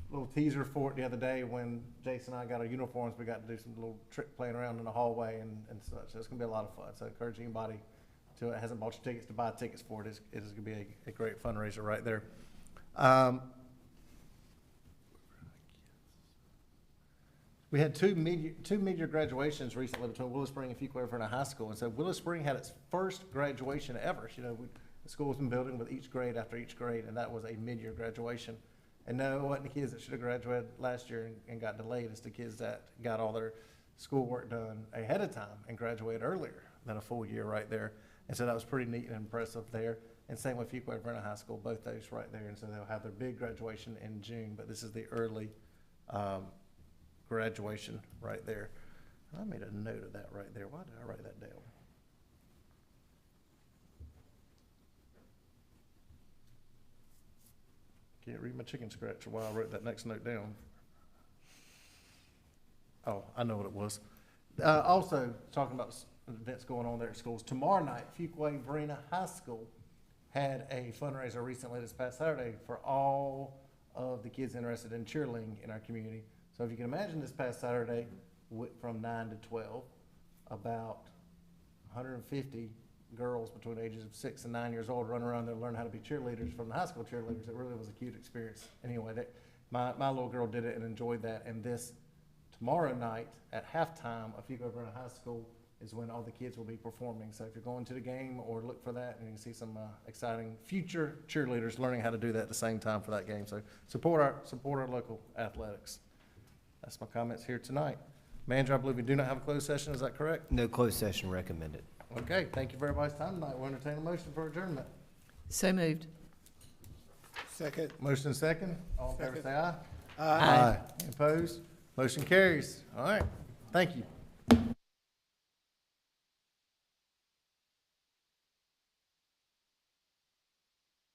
Little teaser for it the other day when Jason and I got our uniforms. We got to do some little trick playing around in the hallway and such. So it's going to be a lot of fun. So I encourage anybody who hasn't bought your tickets to buy tickets for it. It is going to be a great fundraiser right there. We had two mid-year graduations recently between Willow Spring and Fuquay-Varina High School. And so Willow Spring had its first graduation ever. You know, the school's been building with each grade after each grade, and that was a mid-year graduation. And no, it wasn't the kids that should have graduated last year and got delayed. It's the kids that got all their schoolwork done ahead of time and graduated earlier than a full year right there. And so that was pretty neat and impressive there. And same with Fuquay-Varina High School, both those right there. And so they'll have their big graduation in June, but this is the early graduation right there. I made a note of that right there. Why did I write that down? Can't read my chicken scratcher while I wrote that next note down. Oh, I know what it was. Also, talking about events going on there at schools. Tomorrow night, Fuquay-Varina High School had a fundraiser recently this past Saturday for all of the kids interested in cheerleading in our community. So if you can imagine, this past Saturday from 9 to 12, about 150 girls between the ages of 6 and 9 years old run around there learn how to be cheerleaders from the high school cheerleaders. It really was a cute experience. Anyway, my little girl did it and enjoyed that. And this tomorrow night at halftime of Fuquay-Varina High School is when all the kids will be performing. So if you're going to the game, or look for that, and you can see some exciting future cheerleaders learning how to do that at the same time for that game. So support our local athletics. That's my comments here tonight. Manager, I believe we do not have a closed session. Is that correct? No closed session recommended. Okay, thank you for everybody's time tonight. We'll entertain a motion for adjournment. So moved. Second. Motion second. All in favor, say aye. Aye. Any opposed? Motion carries. All right. Thank you.